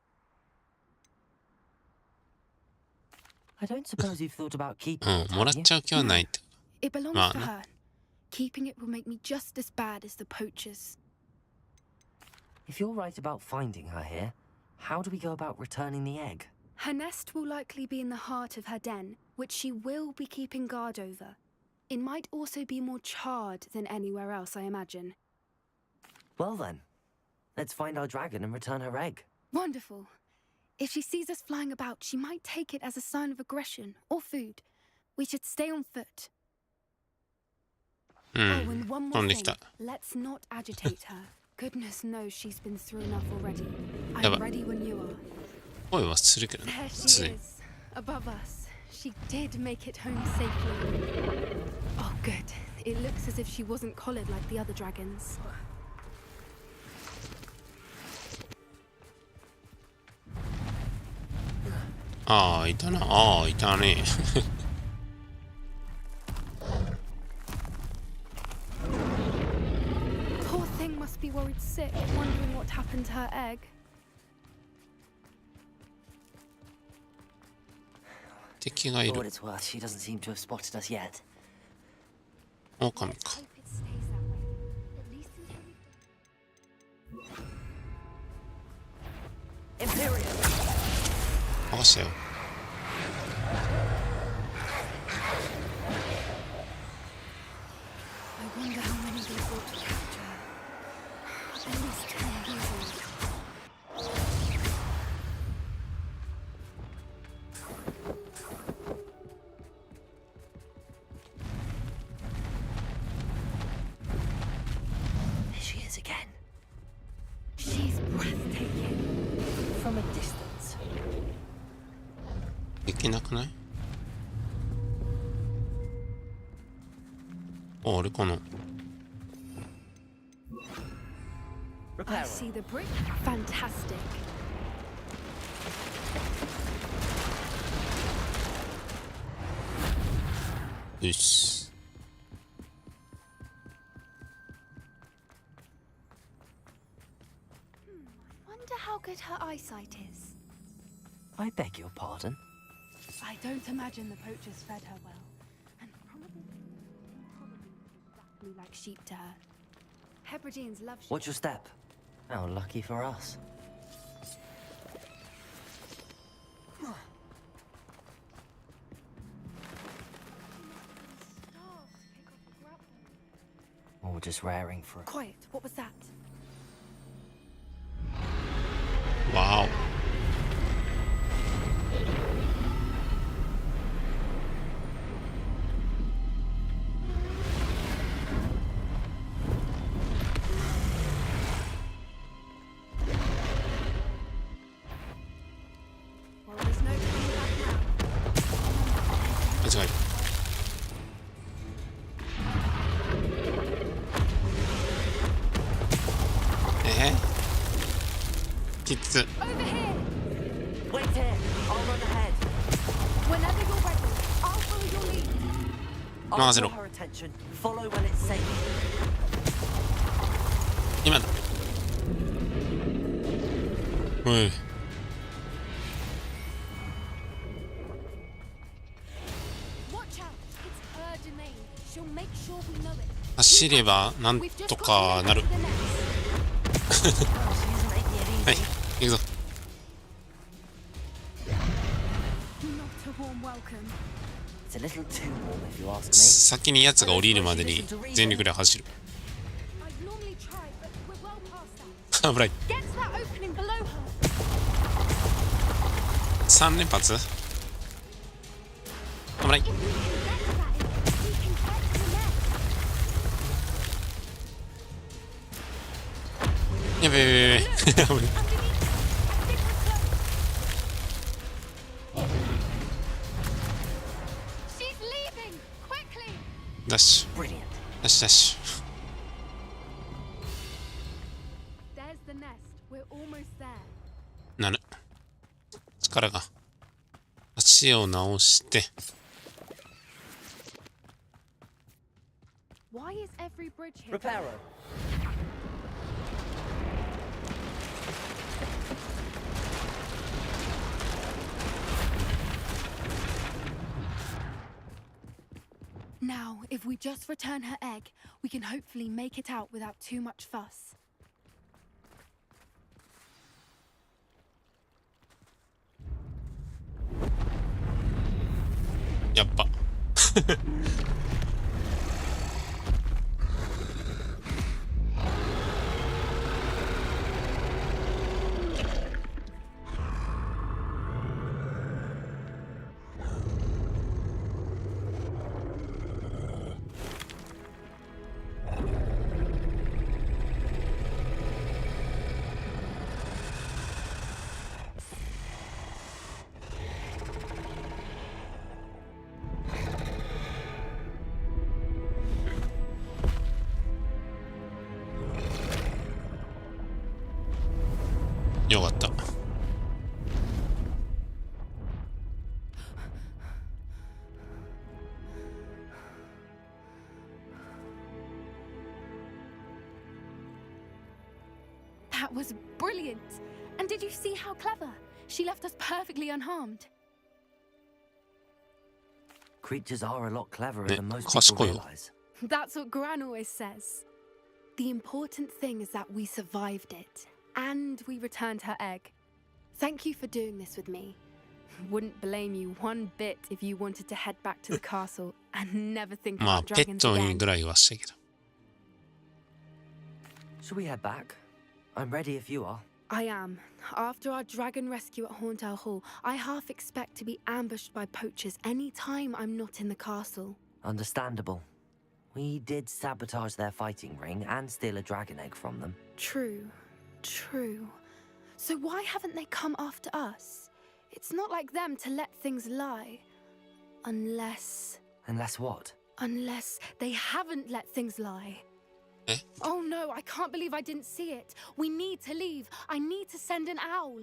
I don't suppose you've thought about keeping うん、 it, もらっ have ちゃ you? う気はないって。 It belongs Ah, to no. her. Keeping it will make me just as bad as the poachers. If you're right about finding her here, how do we go about returning the egg? Her nest will likely be in the heart of her den, which she will be keeping guard over. It might also be more charred than anywhere else, I imagine. Well then, let's find our dragon and return her egg. Wonderful. If she sees us flying about, she might take it as a sign of aggression or food. We should stay on foot. Oh, and one more thing. Let's not agitate her. Goodness knows she's been through enough already. I'm ready when you are. 声はするけどね。 There 普 she 通に。 is, above us. She did make it home safely. Oh, good. It looks as if she wasn't collared like the other dragons. ああ、いたな。ああ、いたね。Poor thing must be worried sick, wondering what happened to her egg. 敵がい For る。 what it's worth, she doesn't seem to have spotted us yet. 狼か。 Hope it stays that way. At least until we... Imperium! 任したよ。I wonder how many they thought to capture. At least 10 years old. There she is again. She's breathtaking. From a distance. いけなくない？あ、あれかな。 I see the brick. Fantastic. よし。 Wonder how good her eyesight is. I beg your pardon? I don't imagine the poachers fed her well. And probably exactly like sheep to her. Hebrideans love sheep. Watch your step. How lucky for us. Or just raring for it. Quiet, what was that? わお。 Well, there's no turning back now. 間違い。きつ。 Over here! Wait here! I'll run ahead. Whenever you're ready, I'll follow your lead. I'll No, draw zero. her attention. Follow when it's safe. 今だ。おい。 Watch out! It's her domain. She'll make sure we know it. 走ればなんとかなる。 Oh, she isn't making it はい、 easy. 行くぞ。 Not a warm welcome. It's a little too warm if you ask me. 先に奴が降りるまでに全力で走る。 I'd normally try, but we're well past that. 危ない。 Get to that opening below her. 3連発危ない。 If we can get to that, we can get to the nest. やべえ。危ない。 Underneath her. I think we're close. She's leaving. Quickly. ダッシュ。 Brilliant. ダッシュダッシュ。 There's the nest. We're almost there. なる。力が。足を直して。 Why is every bridge here? Reparo. Now, if we just return her egg, we can hopefully make it out without too much fuss. よかった。That was brilliant. And did you see how clever? She left us perfectly unharmed. Creatures are a lot cleverer Ne, than most people 賢いよ。 realize. That's what Gran always says. The important thing is that we survived it, and we returned her egg. Thank you for doing this with me. Wouldn't blame you one bit if you wanted to head back to the castle and never think まあ about ペッ dragons トに again. ぐらいはしたけど。 Shall we head back? I'm ready if you are. I am. After our dragon rescue at Hauntel Hall, I half expect to be ambushed by poachers any time I'm not in the castle. Understandable. We did sabotage their fighting ring and steal a dragon egg from them. True. True. So why haven't they come after us? It's not like them to let things lie. Unless what? Unless they haven't let things lie. Eh? Oh no, I can't believe I didn't see it. We need to leave. I need to send an owl.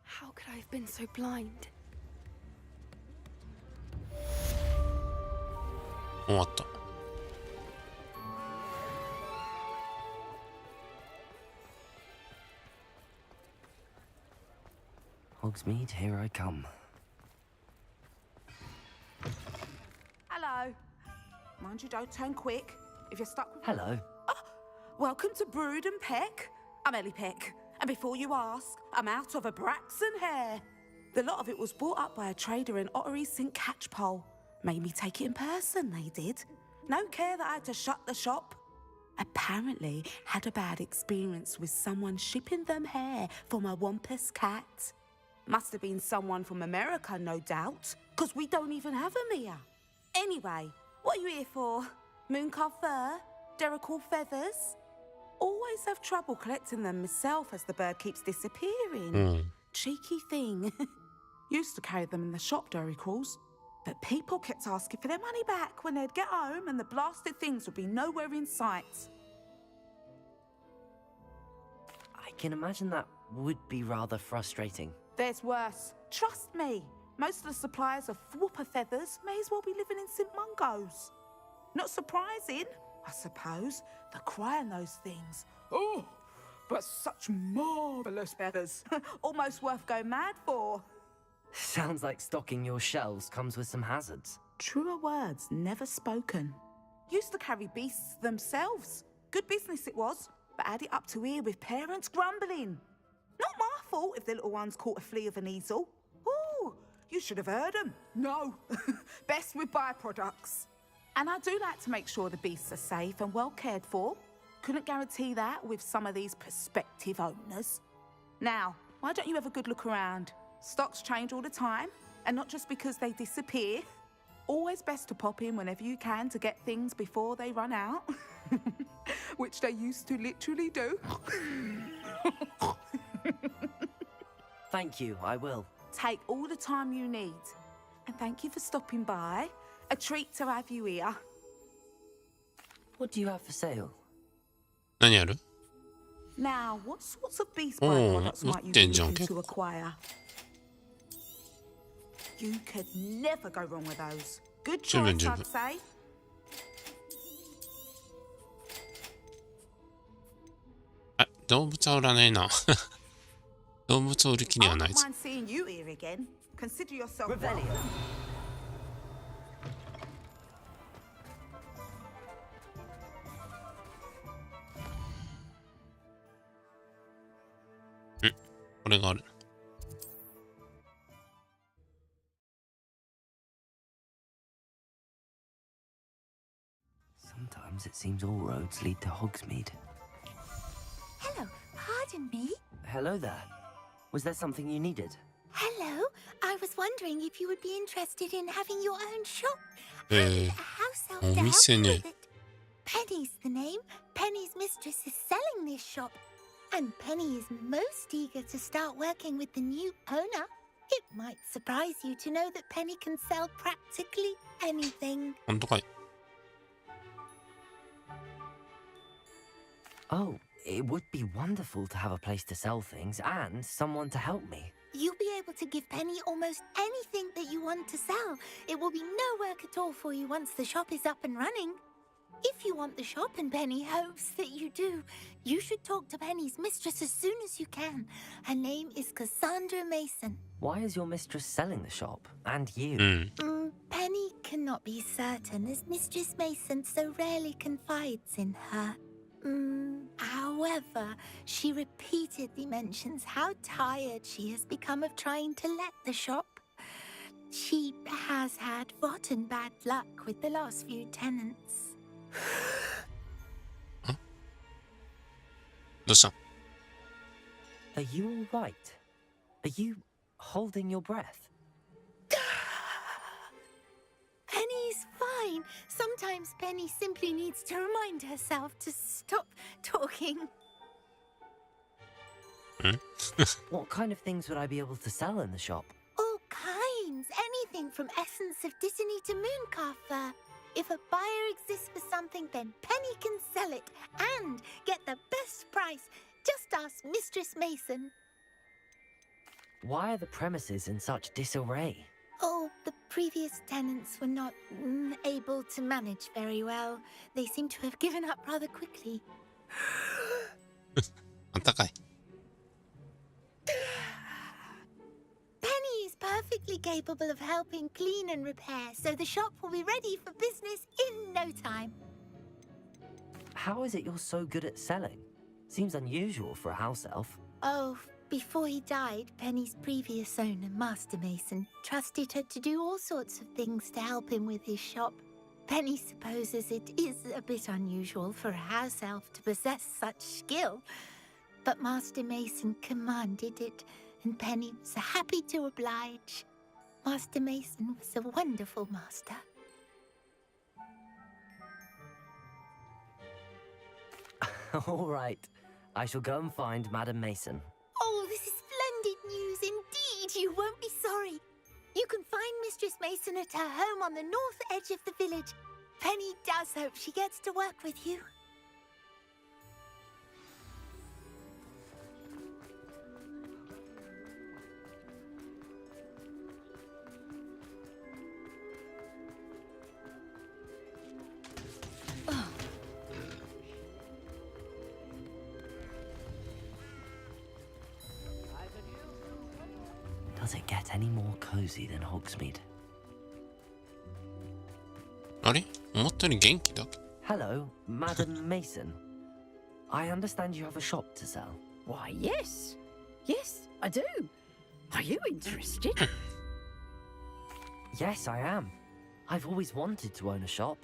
How could I have been so blind? 終わった。Hogsmeade, here I come. Hello. Mind you, don't turn quick. If you're stuck with... Hello. Welcome to Brood and Peck. I'm Ellie Peck. And before you ask, I'm out of a Braxton hair. The lot of it was bought up by a trader in Ottery St. Catchpole. Made me take it in person, they did. No care that I had to shut the shop. Apparently had a bad experience with someone shipping them hair for my Wampus cat. Must have been someone from America, no doubt, because we don't even have them here. Anyway, what are you here for? Mooncarved fur? Derrickle feathers? Always have trouble collecting them myself as the bird keeps disappearing. Cheeky thing. Used to carry them in the shop, Derricles. But people kept asking for their money back when they'd get home and the blasted things would be nowhere in sight. I can imagine that would be rather frustrating. There's worse. Trust me. Most of the suppliers of whooper feathers may as well be living in St. Mungo's. Not surprising, I suppose, the cry on those things. Oh, but such marvellous feathers. Almost worth going mad for. Sounds like stocking your shelves comes with some hazards. Truer words never spoken. Used to carry beasts themselves. Good business it was, but had it up to here with parents grumbling. Not my fault if the little ones caught a flea of an easel. Ooh, you should have heard them. No, best with byproducts. And I do like to make sure the beasts are safe and well cared for. Couldn't guarantee that with some of these prospective owners. Now, why don't you have a good look around? Stocks change all the time, and not just because they disappear. Always best to pop in whenever you can to get things before they run out. Which they used to literally do. Thank you, I will. Take all the time you need. And thank you for stopping by. A treat to have you here. What do you have for sale? 何ある？ Now, what sorts of beast Oh, byproducts might you be 売ってんじゃん、 looking 結構。 to acquire? You could never go wrong with those. Good 十分 choice, 十 I'd 分。 say. あ、動物は売らないな。動物を売る気に I はな wouldn't いぞ。 mind seeing you here again. Consider yourself Revelio. これがある。Sometimes it seems all roads lead to Hogsmeade. Hello, pardon me. Hello there. Was there something you needed? Hello, I was wondering if you would be interested in having your own shop. A house elf to お help 店 you ね。 with it. Penny's the name. Penny's mistress is selling this shop. And Penny is most eager to start working with the new owner. It might surprise you to know that Penny can sell practically anything. 本当かい。Oh, it would be wonderful to have a place to sell things and someone to help me. You'll be able to give Penny almost anything that you want to sell. It will be no work at all for you once the shop is up and running. If you want the shop and Penny hopes that you do, you should talk to Penny's mistress as soon as you can. Her name is Cassandra Mason. Why is your mistress selling the shop? And you? うん。 Penny cannot be certain as Mistress Mason so rarely confides in her. However, she repeatedly mentions how tired she has become of trying to let the shop. She has had rotten bad luck with the last few tenants. どうした？ Are you all right? Are you holding your breath? Penny's fine. Sometimes Penny simply needs to remind herself to stop talking. What kind of things would I be able to sell in the shop? All kinds. Anything from essence of Disney to mooncalf fur. If a buyer exists for something, then Penny can sell it and get the best price. Just ask Mistress Mason. Why are the premises in such disarray? Oh, the previous tenants were not able to manage very well. They seem to have given up rather quickly. あったかい。 Penny is perfectly capable of helping clean and repair, so the shop will be ready for business in no time. How is it you're so good at selling? Seems unusual for a house elf. Oh, before he died, Penny's previous owner, Master Mason, trusted her to do all sorts of things to help him with his shop. Penny supposes it is a bit unusual for a house elf to possess such skill, but Master Mason commanded it, and Penny was happy to oblige. Master Mason was a wonderful master. All right. I shall go and find Madam Mason. Oh, this is splendid news indeed. You won't be sorry. You can find Mistress Mason at her home on the north edge of the village. Penny does hope she gets to work with you. Does it get any more cozy than Hogsmeade? あれ？思ったより元気だ。 Hello, Madam Mason. I understand you have a shop to sell. Why, yes. Yes, I do. Are you interested? Yes, I am. I've always wanted to own a shop.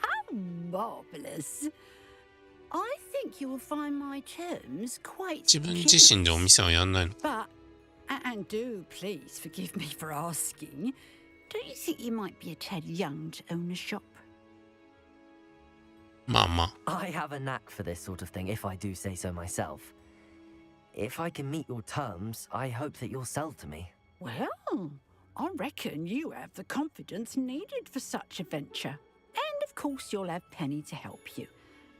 How marvellous. I think you will find my terms quite 自分自身でお店はやんないの。 But, and do please forgive me for asking, don't you think you might be a tad young to own a shop? まあまあ。 I have a knack for this sort of thing, if I do say so myself. If I can meet your terms, I hope that you'll sell to me. Well, I reckon you have the confidence needed for such a venture. And of course you'll have Penny to help you.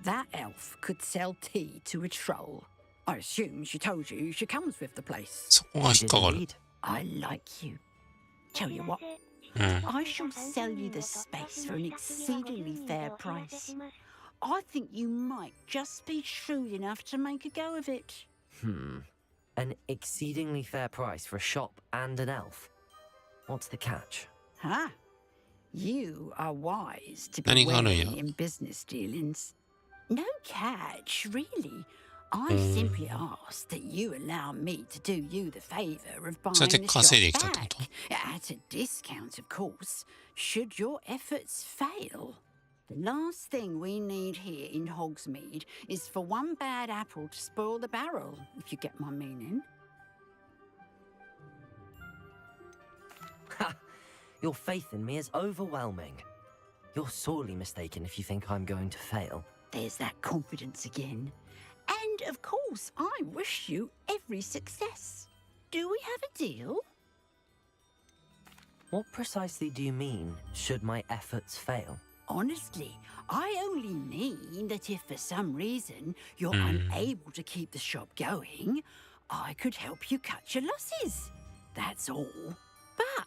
That elf could sell tea to a troll. I assume she told you she comes with the place. そこが引っかかる。 I like you. Tell you what, うん。 I shall sell you the space for an exceedingly fair price. I think you might just be shrewd enough to make a go of it. An exceedingly fair price for a shop and an elf. What's the catch? Huh? You are wise to be 何があるんや。 wary in business dealings. No catch, really. I simply ask that you allow me to do you the favor of buying それで the 稼いで shop きたってこと back at a discount, of course, should your efforts fail. The last thing we need here in Hogsmeade is for one bad apple to spoil the barrel, if you get my meaning. Ha! Your faith in me is overwhelming. You're sorely mistaken if you think I'm going to fail. There's that confidence again. And, of course, I wish you every success. Do we have a deal? What precisely do you mean, should my efforts fail? Honestly, I only mean that if for some reason you're unable to keep the shop going, I could help you cut your losses. That's all. But,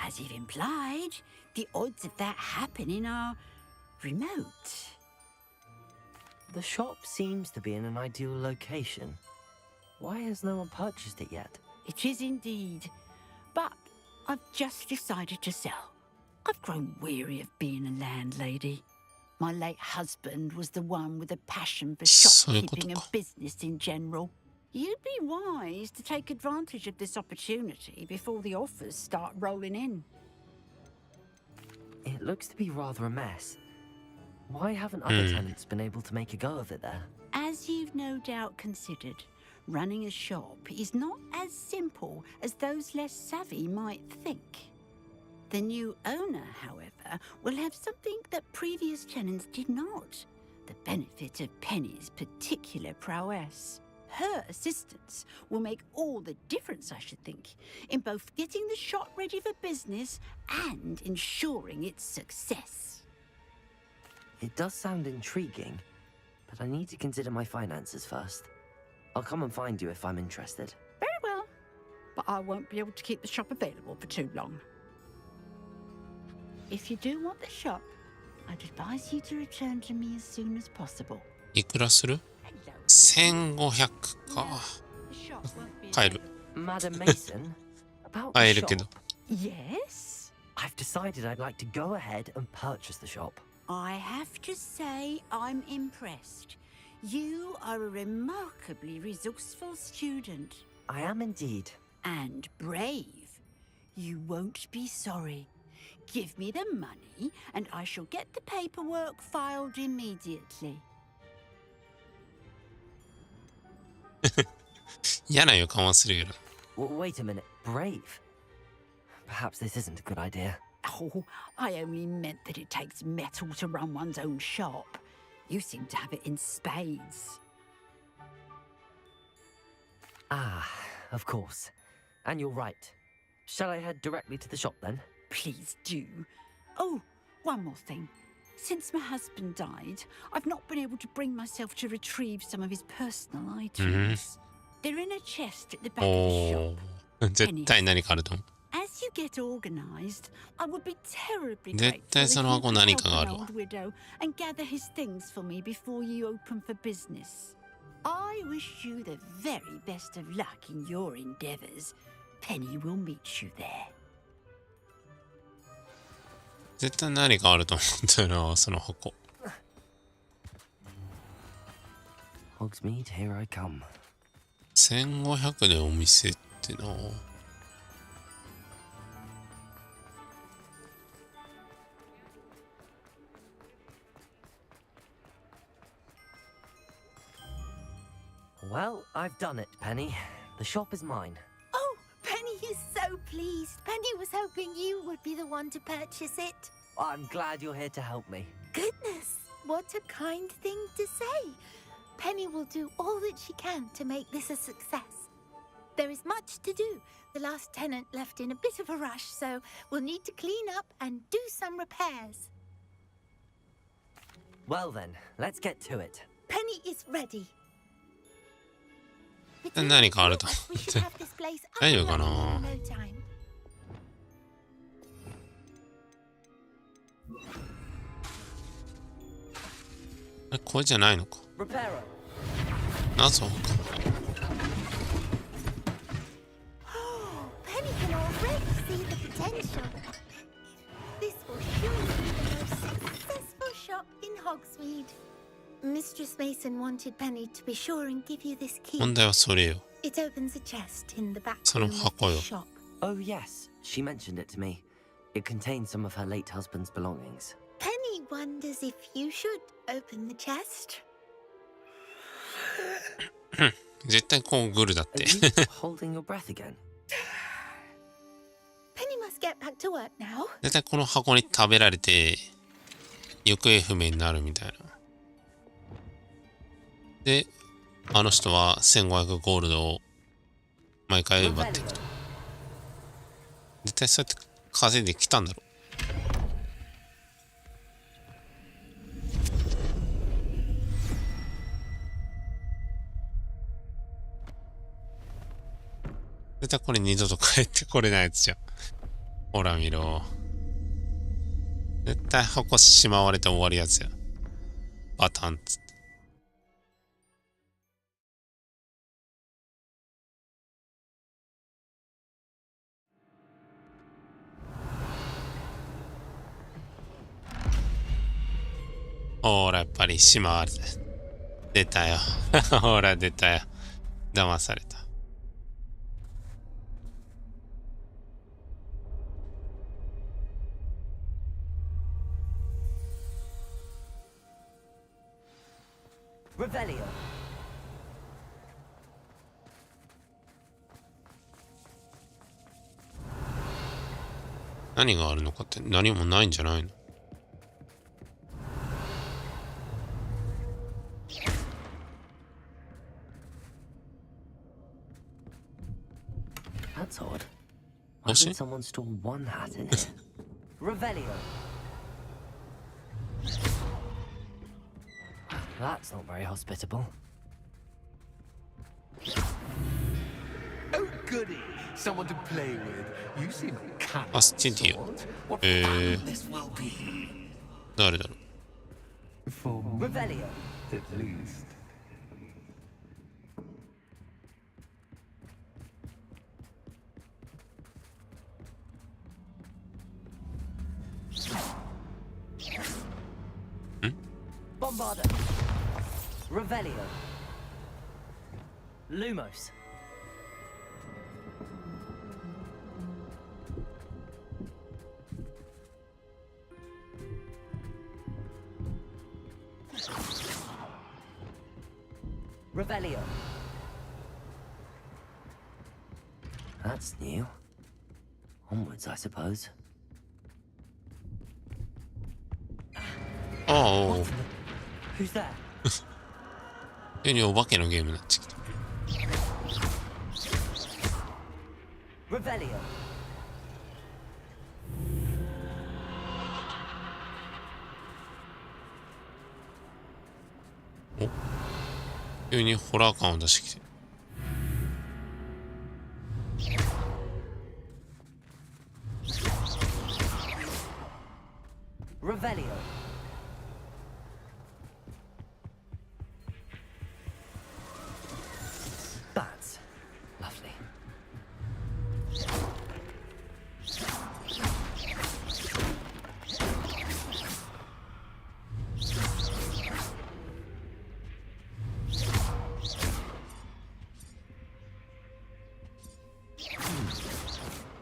as you've implied, the odds of that happening are remote. The shop seems to be in an ideal location. Why has no one purchased it yet? It is indeed. But I've just decided to sell. I've grown weary of being a landlady. My late husband was the one with a passion for shopkeeping and business in general. You'd be wise to take advantage of this opportunity before the offers start rolling in. It looks to be rather a mess. Why haven't other tenants been able to make a go of it there? As you've no doubt considered, running a shop is not as simple as those less savvy might think. The new owner, however, will have something that previous tenants did not. The benefit of Penny's particular prowess. Her assistance will make all the difference, I should think, in both getting the shop ready for business and ensuring its success. It does sound intriguing, but I need to consider my finances first. I'll come and find you if I'm interested. Very well, but I won't be able to keep the shop available for too long. If you do want the shop, I'd advise you to return to me as soon as possible. いくらする ?1500 か。買える。 Madam Mason, about 買え the るけど。 shop. Yes? I've decided I'd like to go ahead and purchase the shop. I have to say I'm impressed. You are a remarkably resourceful student. I am indeed. And brave. You won't be sorry. Give me the money, and I shall get the paperwork filed immediately. 嫌な予感はするけど。 Wait a minute, brave? Perhaps this isn't a good idea. Oh, I only meant that it takes metal to run one's own shop. You seem to have it in spades. Ah, of course. And you're right. Shall I head directly to the shop then? Please do. Oh, one more thing. Since my husband died, I've not been able to bring myself to retrieve some of his personal items. They're in a chest at the back of the shop. 絶対何かあると思う。 As you get organized, I would be terribly 絶 grateful 対 if その you 箱 could 何 help かがあ an るわ。 old widow and gather his things for me before you open for business. I wish you the very best of luck in your endeavors. Penny will meet you there. 絶対何かあると思うんだよな、その箱。 Hogsmeade, here I come. 1500でお店ってな。 Well, I've done it, Penny. The shop is mine. Oh, Penny is so pleased. Penny was hoping you would be the one to purchase it. I'm glad you're here to help me. Goodness, what a kind thing to say. Penny will do all that she can to make this a success. There is much to do. The last tenant left in a bit of a rush, so we'll need to clean up and do some repairs. Well then, let's get to it. Penny is ready. 何かあると思 We っ should て。 have this place up 大丈 and 夫か running な in no time. これじゃないのか。 Reparo. 謎か。 Penny can already see the potential. This will surely be the most successful shop in Hogsmeade. Mistress Mason wanted Penny to be sure and give you this key. 問題はそれよ。 It opens a chest in the back その room of 箱 the よ。 shop. Oh, yes. She mentioned it to me. It contains some of her late husband's belongings. Penny wonders if you should open the chest. 絶対こうグルだっ Are て。 you holding your breath again? Penny must get back to work now. 絶対この箱に食べられて行方不明になるみたいな。で、あの人は1500ゴールドを毎回奪っていくと。絶対そうやって稼いできたんだろう。絶対これ二度と帰ってこれないやつじゃん。ほら見ろ。絶対箱しまわれて終わるやつや。バタンっつって。ほら、やっぱりしまわれて。出たよ。ほら、出たよ。騙された。Revelio. 何があるのかって何もないんじゃないの？ That's odd. Why did someone store one hat in it? Revelio. That's not very hospitable. Oh, goody! Someone to play with. You seem kind アスティディオ。 this will be. 誰だろう？ For Revelio. at least. Bombarder. Revelio. Lumos. Revelio. That's new. Onwards, I suppose. ああ、 Who's there? 急にお化けのゲームになってきた。 Revelio. お、急にホラー感を出してきて。 Revelio. Bats. Lovely.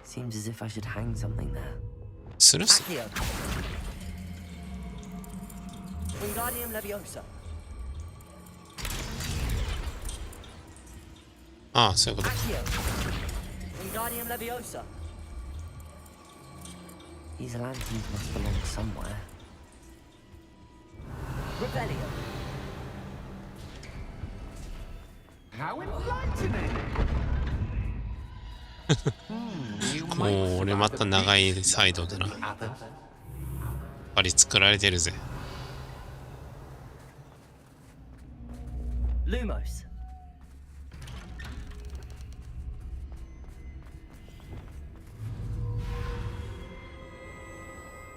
Seems as if I should hang something there. するす。 Accio. Wingardium Leviosa. ああ、そういうこと。 Accio. Wingardium Leviosa. These lanterns must belong somewhere. Revelio. How enlightening! もう俺また長いサイドだな。やっぱり作られてるぜ。 Lumos.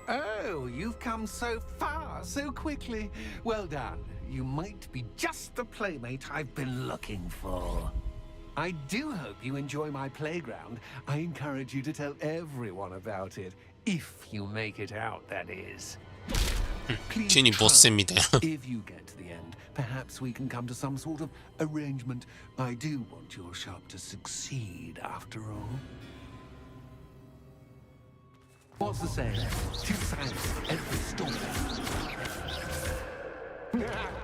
Oh, you've come so far, so quickly. Well done. You might be just the playmate I've been looking for. I do hope you enjoy my playground. I encourage you to tell everyone about it. If you make it out, that is. 急にボス戦みたいな。 If you get to the end, perhaps we can come to some sort of arrangement. I do want your shop to succeed, after all. What's the saying? Two sides to every story.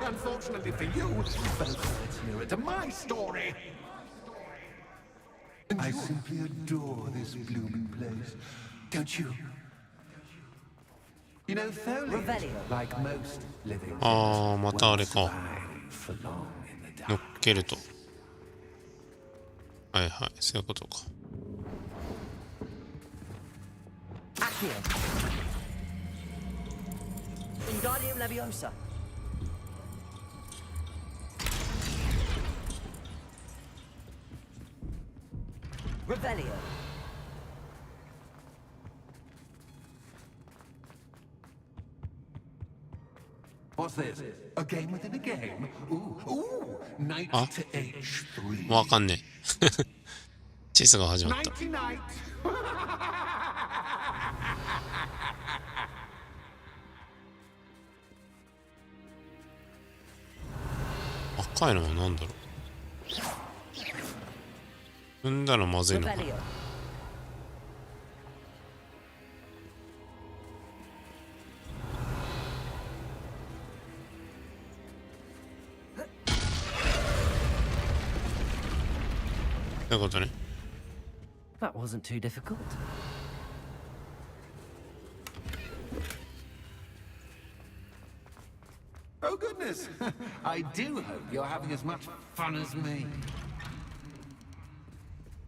Unfortunately for you, both sides mirror to my story. I simply adore this blooming place, don't you? You know, foliage, like most living ああ、またあれ things, か。 won't survive for long in the 乗っ dark. けると。はいはい、そういうことか。 Accio. Wingardium Leviosa. Revelio. What's this? A game within a game? Ooh, knight あ to H3. わかんねえ。チェスが始まった。 Nighty night. 赤いのは何だろう。踏んだらまずいのかな。 Revelio. そういうことね。 That wasn't too difficult. Oh, goodness. I do hope you're having as much fun as me.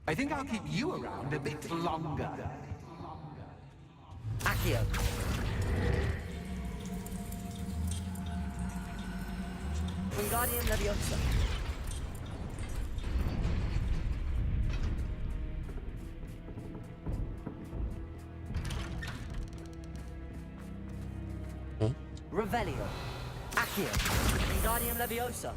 I think I'll keep you around a bit longer. Accio. Wingardium Leviosa. Revelio. Accio. Wingardium Leviosa.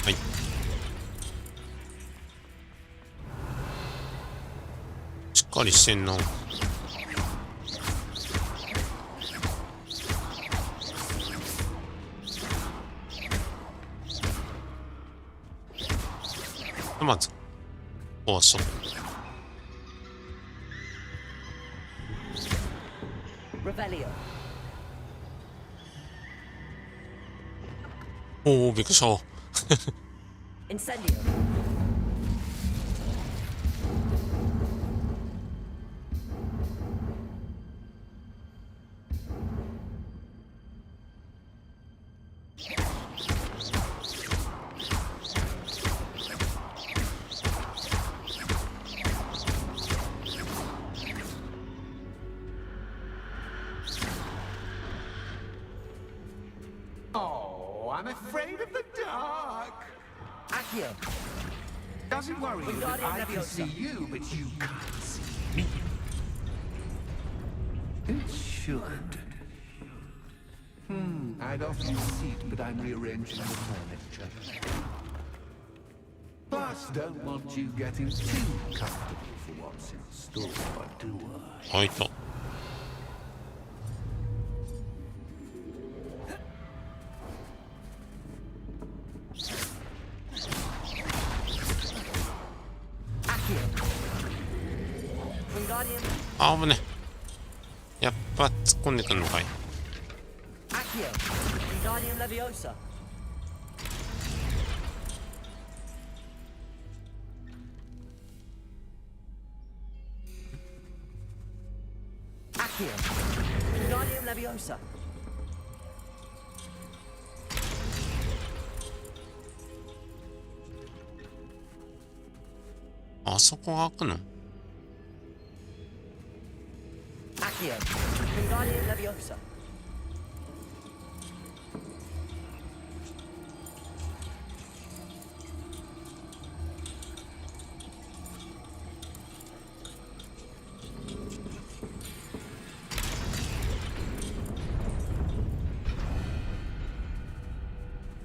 はい。しっかりしてんな。まず壊そう。 Revelio. おお、びっくりした。 Incendio. Oh, I'm afraid of the dark. Accio. Doesn't worry you that Wingardium I can Leviosa. see you, but you can't see me. It should. I'd offer you a seat, but I'm rearranging the furniture. Plus, don't want you getting too comfortable for what's in store, do I? 開いた。 Accio. Wingardium. あ、危ね。やっぱ突っ込んでくんのかい。 Accio. Wingardium Leviosa. Accio. Wingardium Leviosa. あそこが開くの？ Accio. Wingardium Leviosa.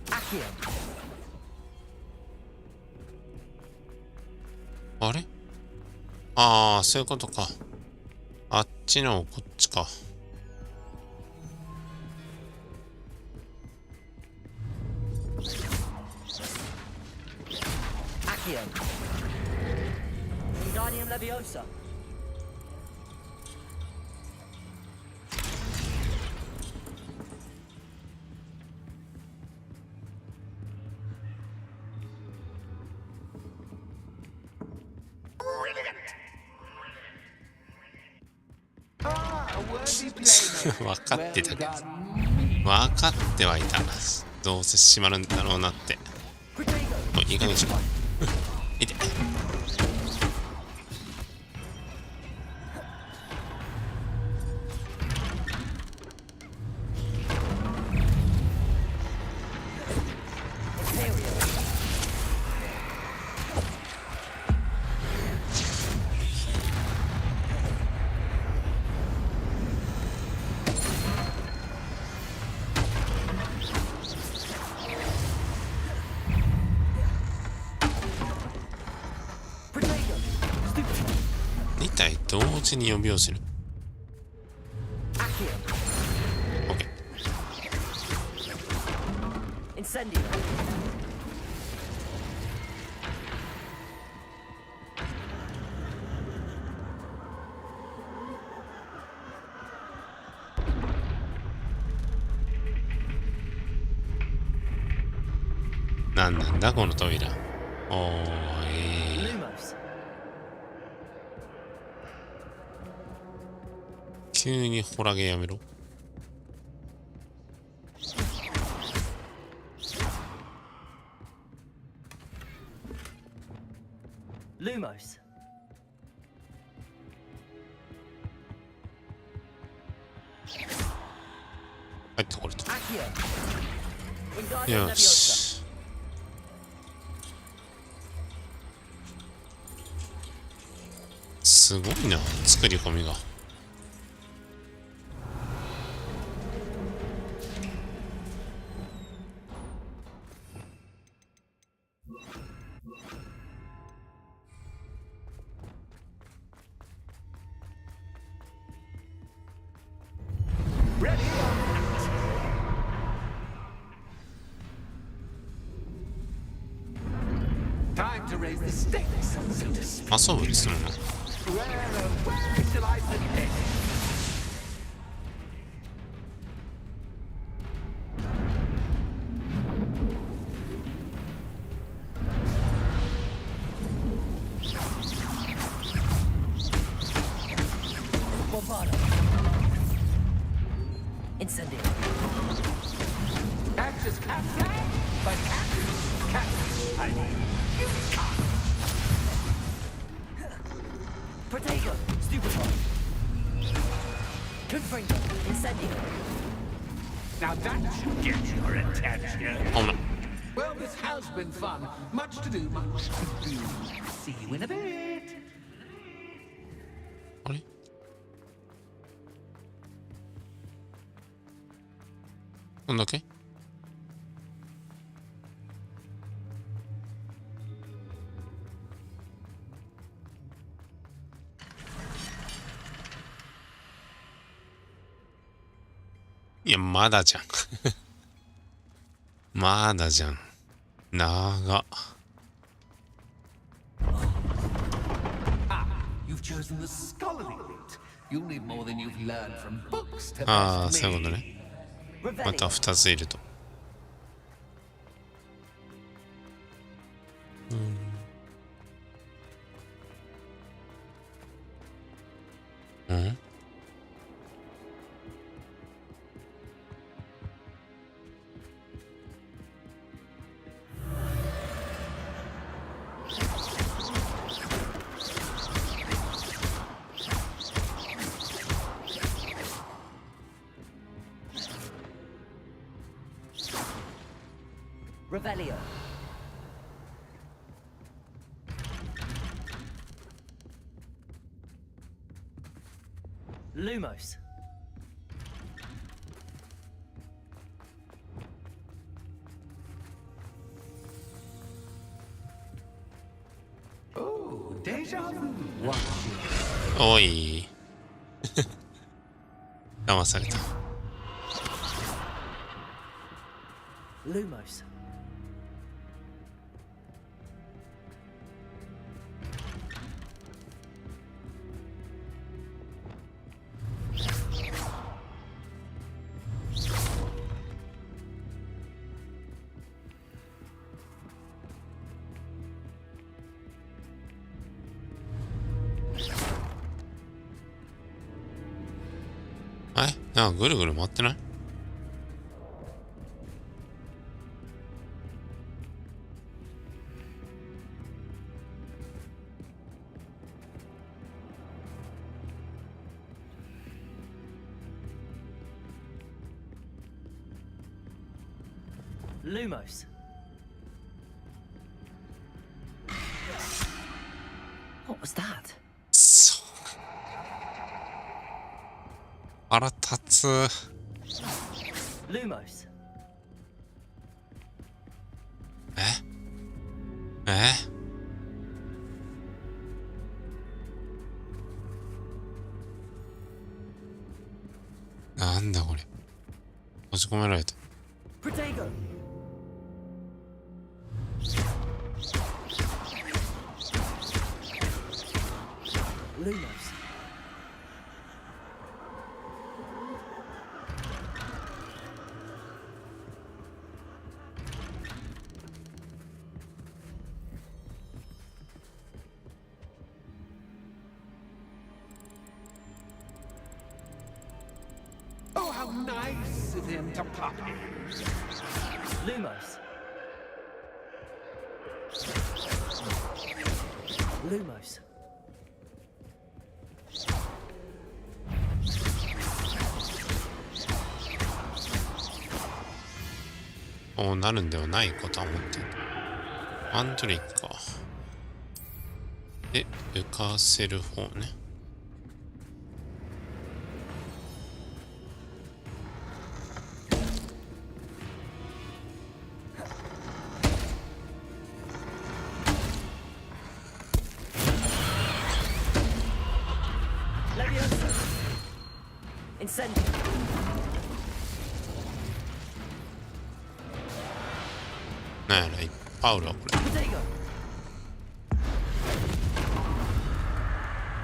Accio. あれ？ああ、そういうことか。あっちのこっちか。分かってたけど。分かってはいた。どうせ閉まるんだろうなって。おいい加減にしろ。いて。2体同時に呼び寄せる。OK。なんなんだこの扉。おー急にホラゲやめろ。Lumos. 入ってこれた。よし。すごいな、作り込みが。遊ぶっつうのな。Now that should get your attention. Oh no. Well, this has been fun. Much to do, much to do. See you in a bit. あれこんだけいや、まだじゃん。まだじゃん。長。ああ、そういうことね。また2ついると。うん。Revelio. Lumos. Oh, Deja vu. おい騙された。 Lumos.なんかぐるぐる回ってない？Lumos. What was that? そう。腹立つ。Lumos. なんだこれ。閉じ込められた。Protego. Lumos. Oh, how nice of him to pop in. Lumos. Lumos. こうなるんではないことは思ってる。アントリックか。で、浮かせる方ね。Incendio. なんやらいっぱいあるわこれ。 Protego.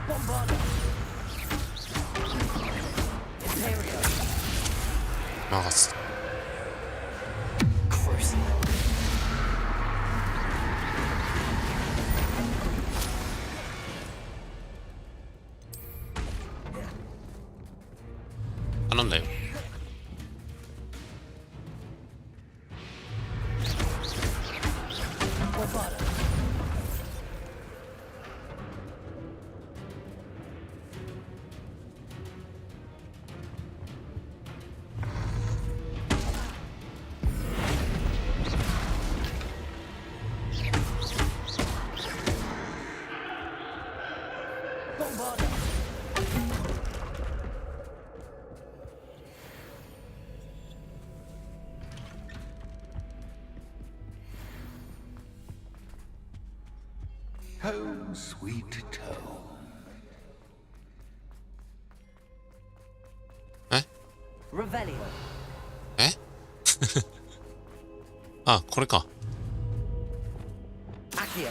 Bombardo. Imperio. 任す。 Crucible. 頼んだよ。Home, sweet home. え Revelio. えあ、これか。 Accio.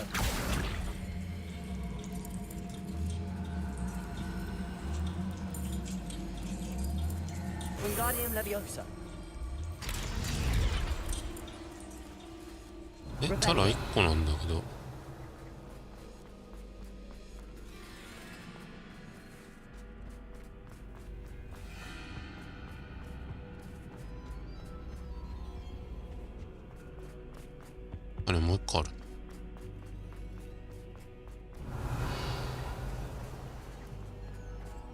Wingardium Leviosa. ただ1個なんだけど。あれもう1個ある。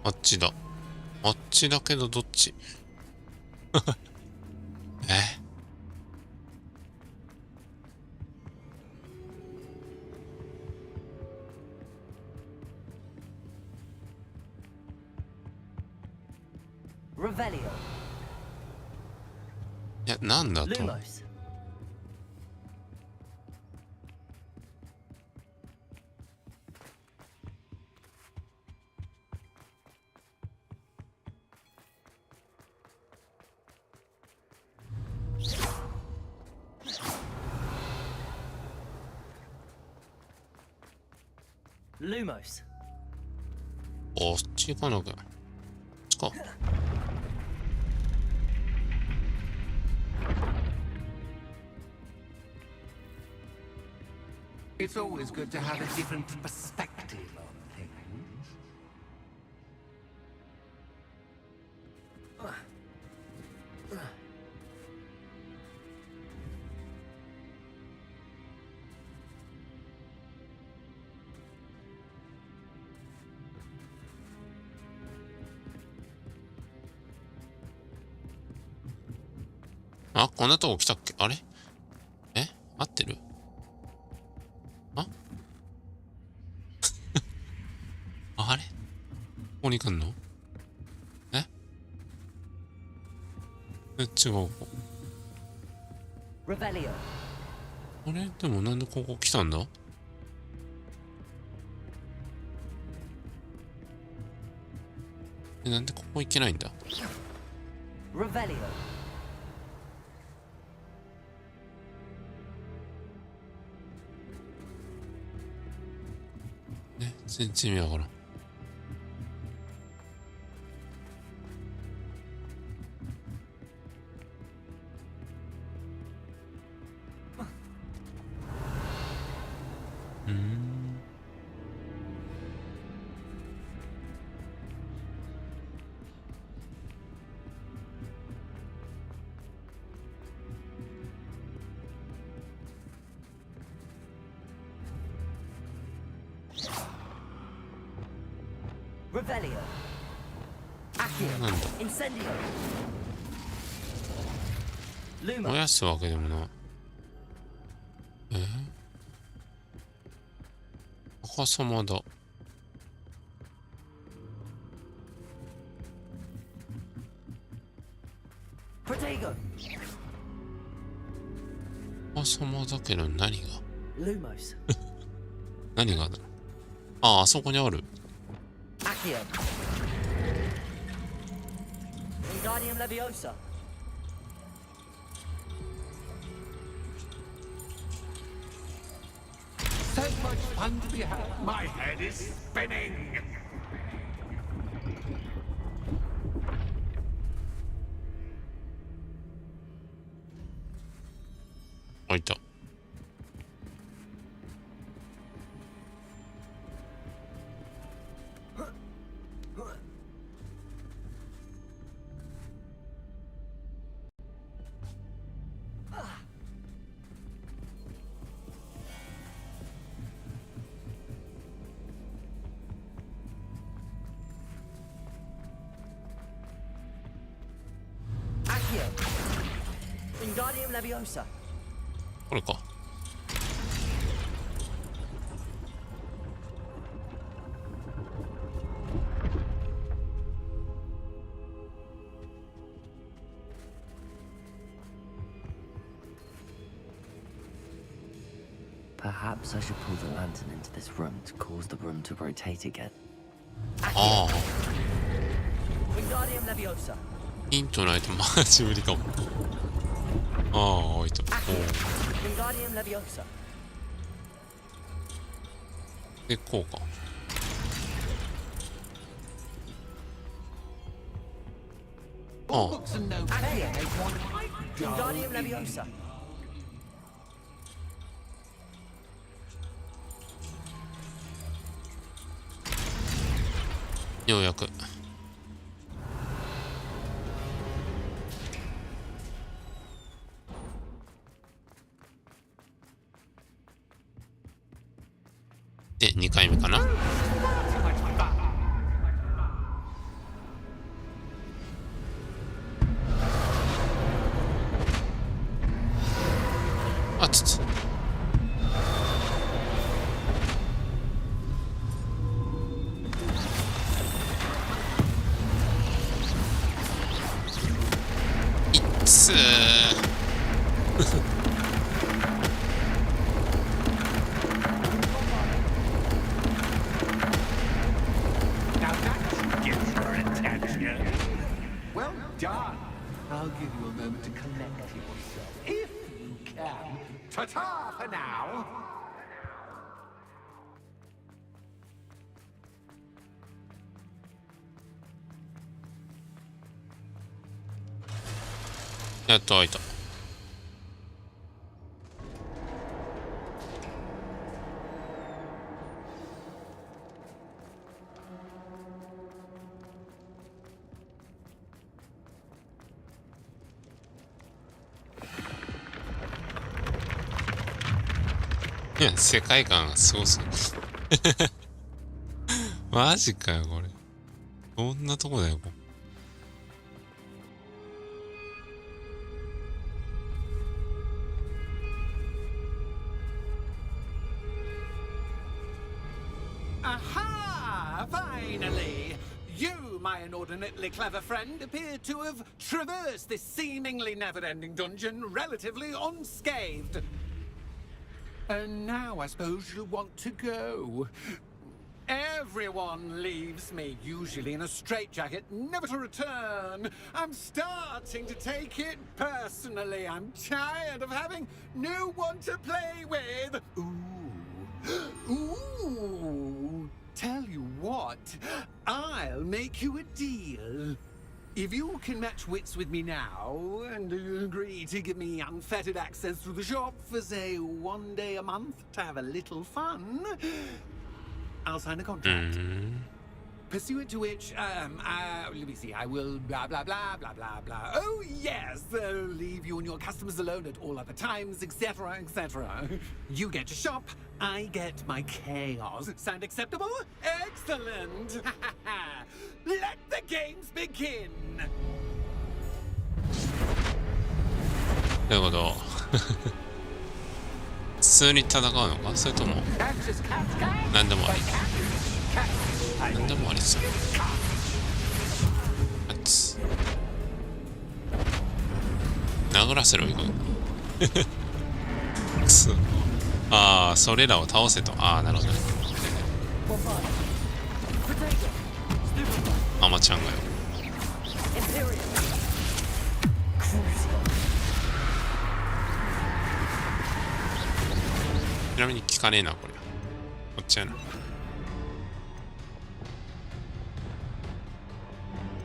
あっちだ。あっちだけどどっちRevelio. いや、なんだと。 Lumos. Lumos. こっち行かなきゃ。こっちか。It's always good to have a different perspective on things.あ、こんなとこ来たっけ？あれ？え？合ってる？ああれ？ここに来んの？え？違う。Revelio. あれ？でもなんでここ来たんだ？なんでここ行けないんだ？ Revelio. 全然意味わからん。Revelio. Accio. なんだ？ Incendio. Luma. 燃やすわけでもない。赤様だ。Protego. 赤様だけど何が？ Lumos. 何がだ？あ、あそこにある。Accio. Wingardium Leviosa. So much fun to be had. My head is spinning. あ、いた。Accio. Wingardium Leviosa. これか。Perhaps I should pull the lantern into this room to cause the room to rotate again. ああ。 Wingardium Leviosa. ヒントないとマジ無理かも。ああ、置いた。Wingardium Leviosa. で、こうか。ああ。 Wingardium Leviosa. ようやく。で、2回目かな。あつつ。いっつー。Well done. I'll give you a moment to collect yourself, if you can. Ta-ta for now. やっと開いた。いや、世界観がすごすぎる。マジかよ、これ。どんなとこだよ、ここ。Aha! Finally! You, my inordinately clever friend, appear to have traversed this seemingly never-ending dungeon relatively unscathed. And now I suppose you'll want to go. Everyone leaves me, usually in a straitjacket, never to return. I'm starting to take it personally. I'm tired of having no one to play with. Ooh. Tell you what, I'll make you a deal. If you can match wits with me now and agree to give me unfettered access to the shop for, say, 1 day a month to have a little fun, I'll sign a contract. Pursuant to which, let me see, I will blah, blah, blah, blah, blah, blah. Oh, yes, leave you and your customers alone at all other times, etc., etc. You get to shop, I get my chaos. Sound acceptable? Excellent! Let the games begin! どういうこと普通に戦うのか、それとも何でもあり何でもありそう。殴らせろよ。くそ。ああ、それらを倒せと。ああ、なるほどね。アマちゃんがよ。ちなみに効かねえな、これ。こっちやな。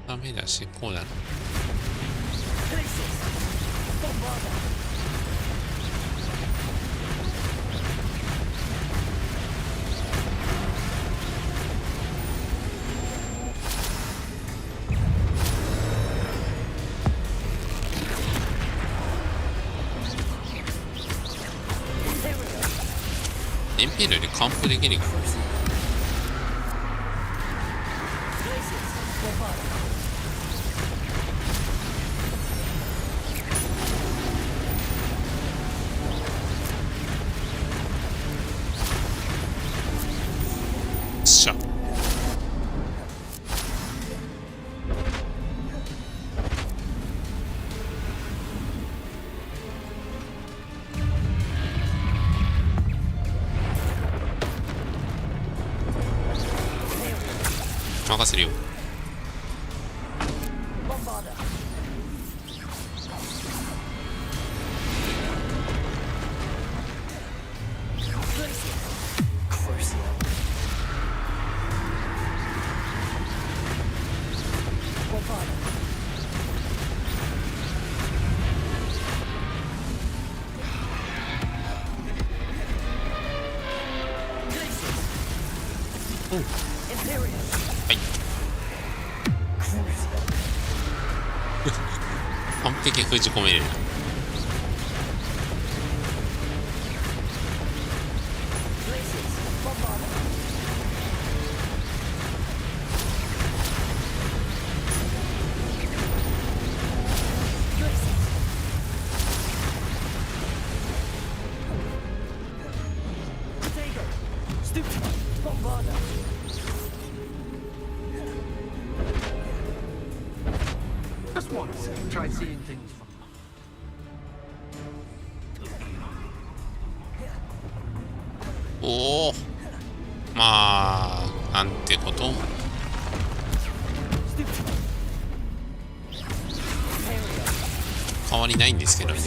ダメだし、こうだな。エンピールで完封できるから。しゃ。任せるよ。完璧封じ込めれる。Just once, try seeing things from. おお、まあなんてこと。変わりないんですけどね。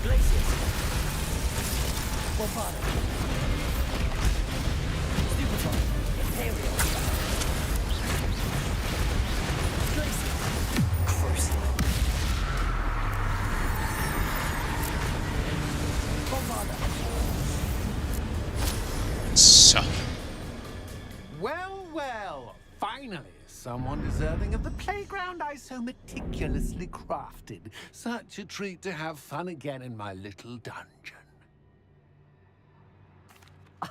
Glacius. Bombarded. Stupefy. Imperial. Glacius. Crucial. Bombarder. しゃ。 Well, well, finally, someone deserving of the playground I so meticulously crafted. Such a treat to have fun again in my little dungeon.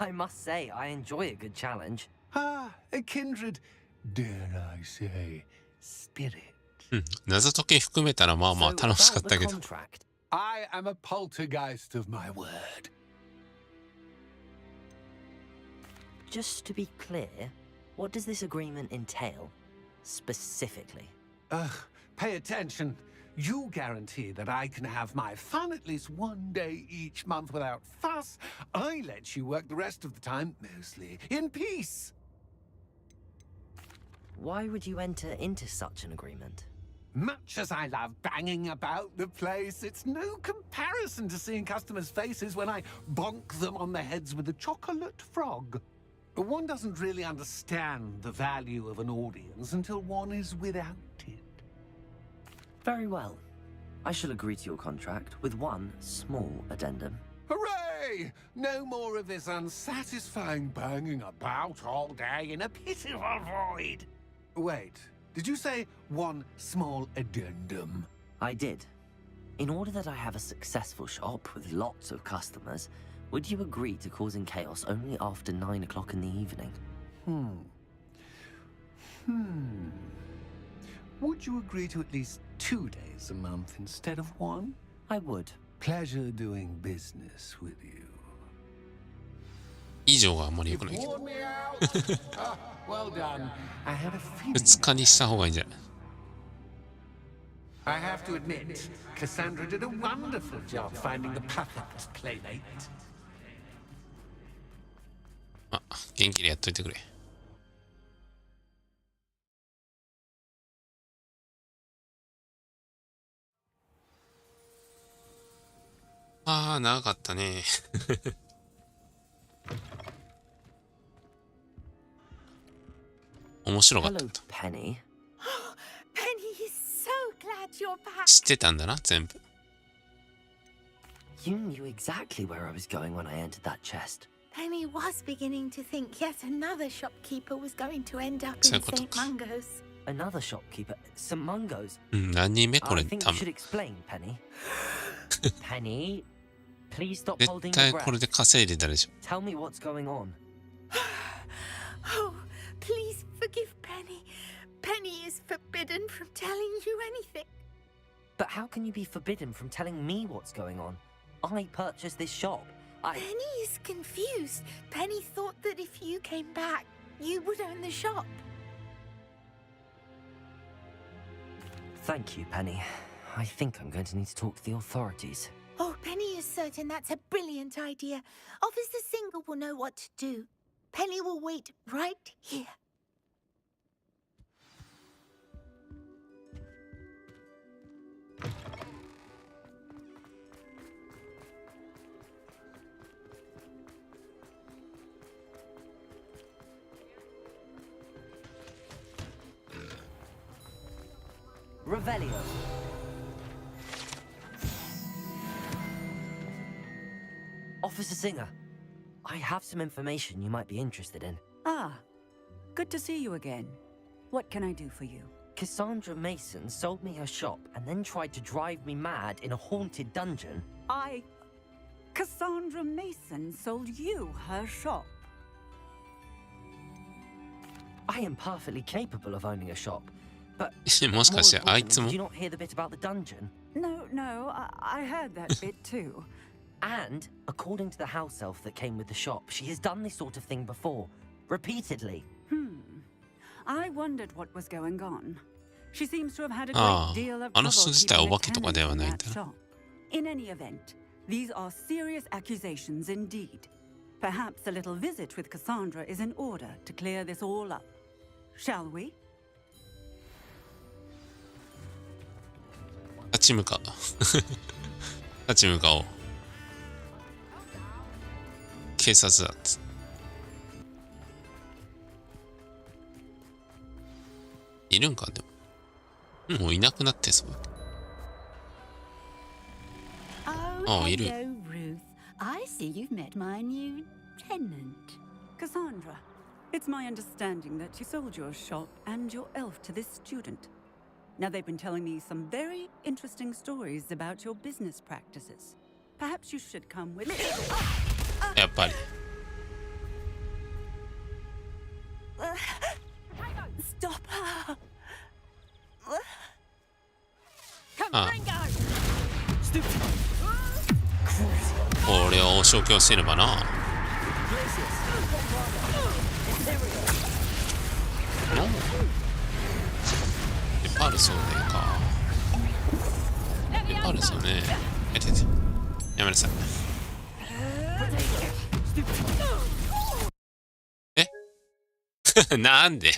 I must say, I enjoy a good challenge. Ah, a kindred, dare I say, spirit. うん。謎解き含めたらまあまあ So 楽しか about った the けど。 contract. I am a poltergeist of my word. Just to be clear, what does this agreement entail, specifically? Pay attention. You guarantee that I can have my fun at least one day each month without fuss. I let you work the rest of the time, mostly in peace. Why would you enter into such an agreement? Much as I love banging about the place, it's no comparison to seeing customers' faces when I bonk them on the heads with a chocolate frog. One doesn't really understand the value of an audience until one is without it. Very well. I shall agree to your contract with one small addendum. Hooray! No more of this unsatisfying banging about all day in a pitiful void. Wait, did you say one small addendum? I did. In order that I have a successful shop with lots of customers, would you agree to causing chaos only after 9 o'clock in the evening? Would you agree to at least 2 days a month instead of one? I would. Pleasure doing business with you. 以上があんまり良くないけ Poured ど。 me out. Well done. I had a feeling. 2日にした方がいいんじゃない？ I have to admit, Cassandra did a wonderful job finding the perfect playmate. あ、元気でやっといてくれ。ああ、長かったね。面白かった。 Hello, Penny. Penny is so glad you're back. 知ってたんだな、全部。 You knew exactly where I was going when I entered that chest. Penny was beginning to think yet another shopkeeper was going to end up in そういうこと St. か。 Mungo's. Another shopkeeper, some mungos. うん、何人目こ I れ think 多 you 分。 should explain, Penny. Penny, please stop 絶 holding 対 your これ breath. で稼いでたでしょ。 Tell me what's going on. Oh, please forgive Penny. Penny is forbidden from telling you anything. But how can you be forbidden from telling me what's going on? I purchased this shop. Penny is confused. Penny thought that if you came back, you would own the shop. Thank you, Penny. I think I'm going to need to talk to the authorities. Oh, Penny is certain that's a brilliant idea. Officer Single will know what to do. Penny will wait right here. Revelio. Officer Singer, I have some information you might be interested in. Ah, good to see you again. What can I do for you? Cassandra Mason sold me her shop and then tried to drive me mad in a haunted dungeon. Cassandra Mason sold you her shop. I am perfectly capable of owning a shop, but もしかしてあい more つも importantly, did you not hear the bit about the dungeon? No, I heard that bit too. And according to the house elf that came with the shop, she has done this sort of thing before, repeatedly. I wondered what was going on. She seems to have had a Ah, great deal of あの trouble 人自体は keeping お a 化けとか tenant では in ないん that だな。 shop. In any event, these are serious accusations indeed. Perhaps a little visit with Cassandra is in order to clear this all up. Shall we? 立ち向かう。立ち向かおう。警察だっつ。いるんかでも。もういなくなってそう。Oh, hello, Ruth. I see you've met my new tenant. Cassandra, it's my understanding that you sold your shop and your elf to this student. Now, they've been telling me some very interesting stories about your business practices. Perhaps you should come with me. やっぱり。Stop her! Ah. 俺を消去せねばな。デパルソーねか。デパルソーね。やってて。やめなさい。えなんで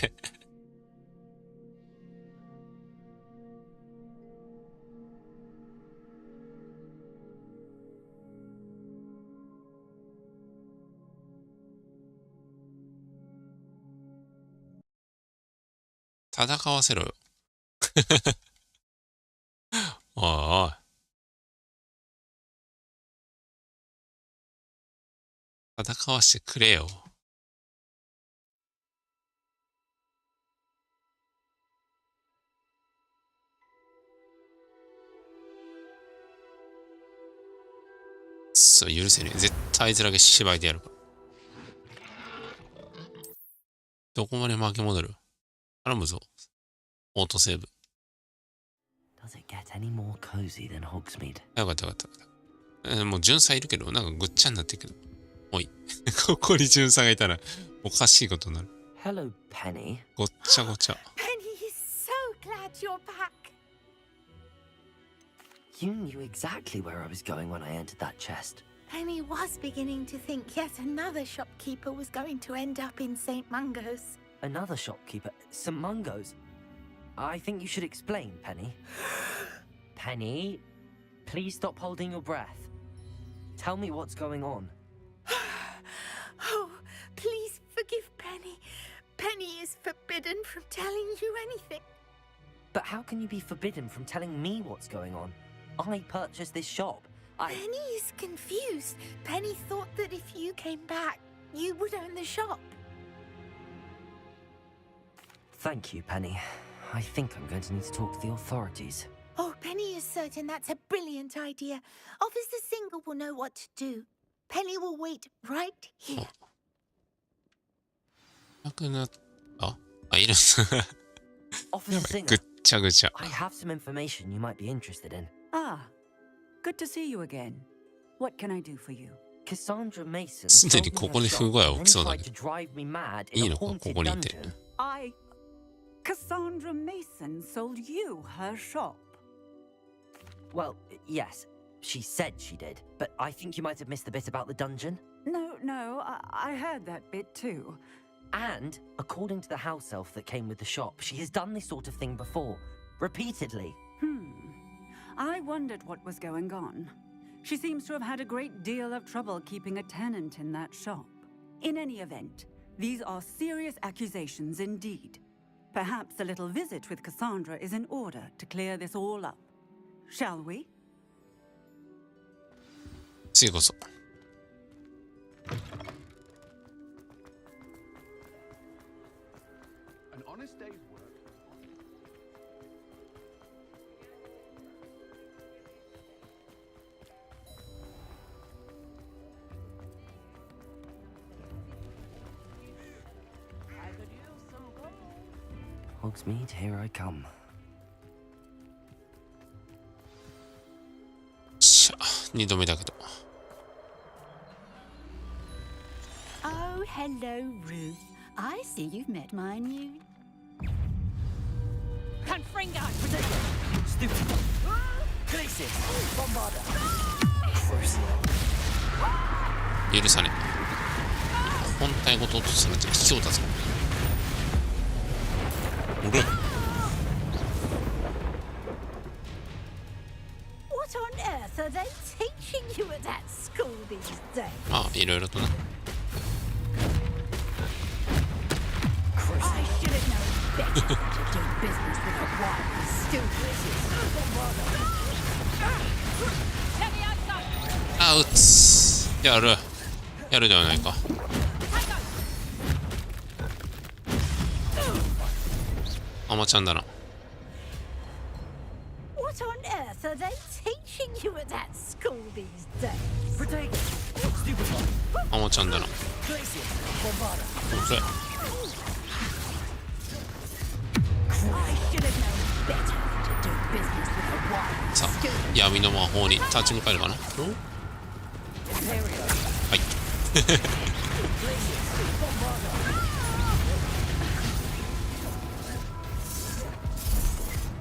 戦わせろよ。おいおい。戦わしてくれよ。そう、許せねえ。絶対あいつだけ芝居でやるから。どこまで巻き戻る？頼むぞ。オートセーブ。Does it get any more cozy than Hogsmeade? よかったよかった。もう巡査いるけど、なんかぐっちゃになってるけど。おい。ここに巡査がいたらおかしいことになる。Hello, Penny. ごっちゃごちゃ。Penny is so glad you're back. You knew exactly where I was going when I entered that chest. Penny was beginning to think yet another shopkeeper was going to end up in St. Mungo's. Another shopkeeper? St. Mungo's? I think you should explain, Penny. Penny, please stop holding your breath. Tell me what's going on. Oh, please forgive Penny. Penny is forbidden from telling you anything. But how can you be forbidden from telling me what's going on? I purchased this shop. Penny is confused. Penny thought that if you came back, you would own the shop. Thank you, Penny. I think I'm going to need to talk to the authorities. Oh, Penny is certain that's a brilliant idea. Officer Singer will know what to do. Penny will wait right here. なくなった。あ、いる。 Officer Singer, ぐっちゃぐちゃ。 I have some information you might be interested in. Ah, good to see you again. What can I do for you? Cassandra Mason すでにここで不具合起きそうだ tried け to ど。 drive me mad い in い a のか、こ haunted こにいて。 dungeon. Cassandra Mason sold you her shop. Well, yes, she said she did, but I think you might have missed the bit about the dungeon. No, I heard that bit too. And, according to the house elf that came with the shop, she has done this sort of thing before. Repeatedly. I wondered what was going on. She seems to have had a great deal of trouble keeping a tenant in that shop. In any event, these are serious accusations indeed. Perhaps a little visit with Cassandra is in order to clear this all up. Shall we? 次こそ。An honest day's work. Hogsmeade, here I come. しゃ、2度目だけど。 Oh, hello, Ruth. I see you've met my new... Confringo! Stupid! Glacius! Bombarder! First. 許さねえ。本体ごと落とすなんて卑怯だぞ。俺 What on earth are they teaching you at that school these days? あ、いろいろとな。I should have known better than to do business with a wild student. あ、撃つ。やる。やるではないか。あまちゃんだな。What on earth are they teaching you at that school these days? あまちゃんだな。それ。さあ、闇の魔法に立ち向かえるかな。はい。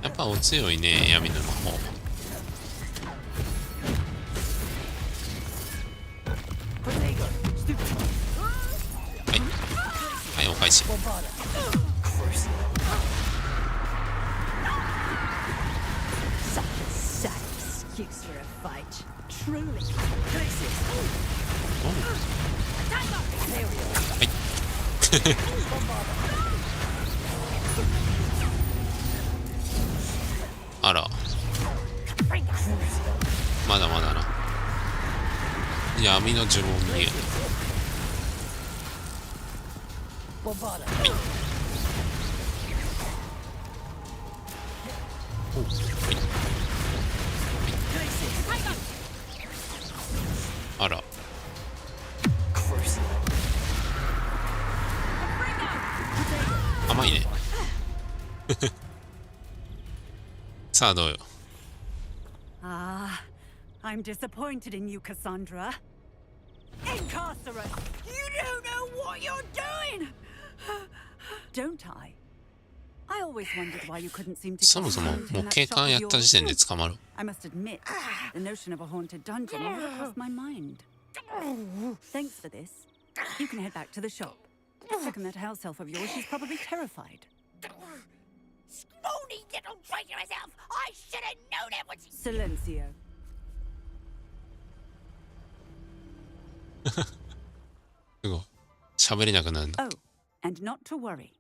やっぱお強いね、闇の魔法。はい。はい、お返し。Excuse for a fight. Truly. はい。あら。まだまだな。闇の呪文に。はい。お、はい。あら。甘いね。さあどうよ。Ah, I'm disappointed in you, Cassandra. Incarcerate! You don't know what you're doing! Don't I? I always wondered why you couldn't seem to そもそももう警官やった時点で捕まる。I must admit, the notion of a haunted dungeon never crossed my mind. Thanks for this. You can head back to the shop. Second that house elf of yours, she's probably terrified. Scrawny little traitor herself! I should have known it was... Silencio. すごい。喋れなくなるんだ。Oh, and not to worry.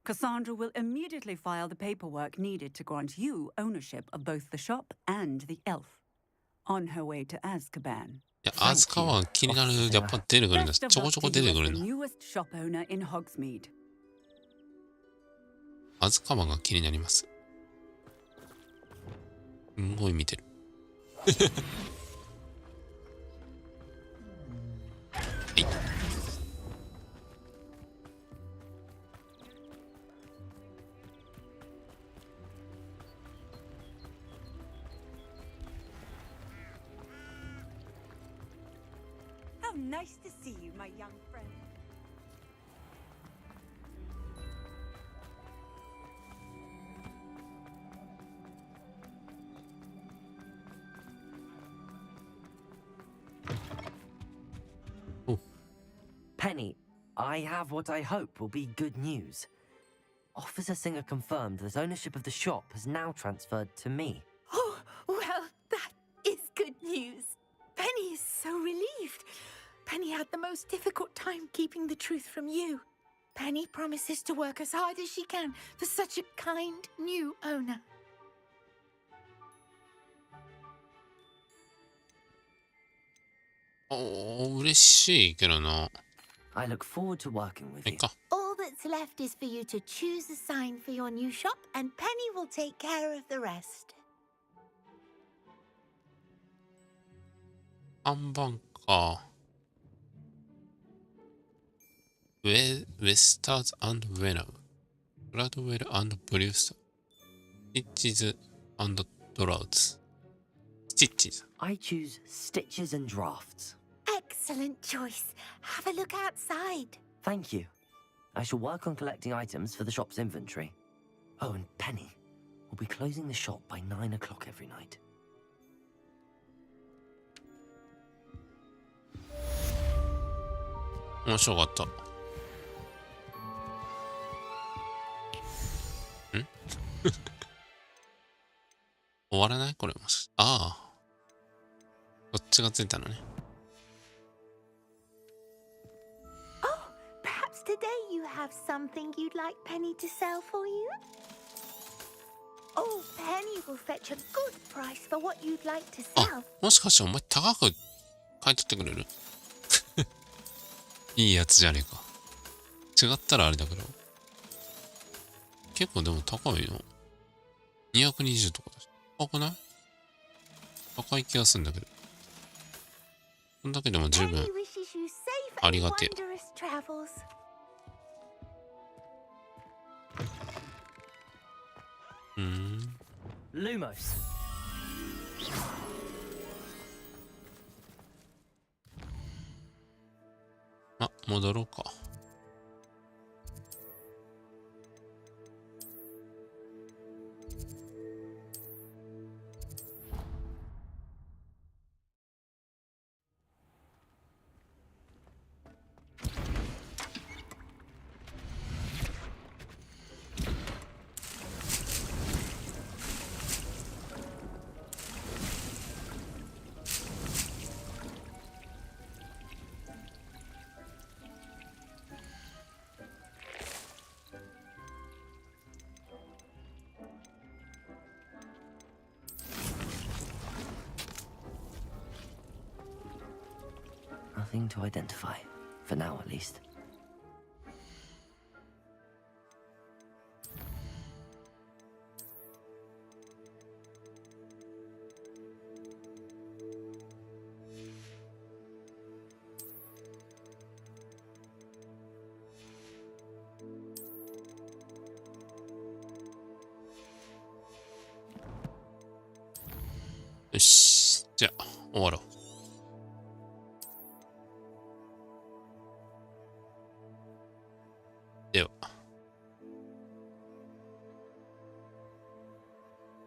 Cassandra will immediately file the paperwork needed to grant you ownership of both the shop and the elf. On her way to Azkaban. いや、アズカは気になる。やっぱ出てくるんだ。ちょこちょこ出てくるの。 newest shop owner in Hogsmeade. アズカバが気になります。すごい見てる。はい。How nice to see you, my young friend. Penny, I have what I hope will be good news. Officer Singer confirmed that ownership of the shop has now transferred to me. Oh, well, that is good news. Penny is so relieved. Penny had the most difficult time keeping the truth from you. Penny promises to work as hard as she can for such a kind new owner. Oh, 嬉しいけどな。 I look forward to working with you. All that's left is for you to choose a sign for your new shop, and Penny will take care of the rest. 看板か。ウェスターズ&ウェナム。ブラドウェル&ブリュースター。スティッチズ&ドラウツ。スティッチズ。I choose stitches and drafts. Excellent choice. Have a look outside. Thank you. I shall work on collecting items for the shop's inventory. Oh, and Penny, we'll be closing the shop by 9 o'clock every night. 面白かった。ん終わらないこれもし。ああ。こっ血がついたのね。Oh, perhaps today you have something you'd like Penny to sell for you? Oh, Penny will fetch a good price for what you'd like to あ、 sell. もしかしてお前高く買い取ってくれる？いいやつじゃねえか。違ったらあれだけど。結構でも高いよ。220とかだし。高くない？高い気がするんだけど。こんだけでも十分 Penny wishes you safe あり and がてえ。 wondrous travels. Lumos. あ、戻ろうか。Nothing to identify, for now at least. Yoし、じゃあ終わろう。では。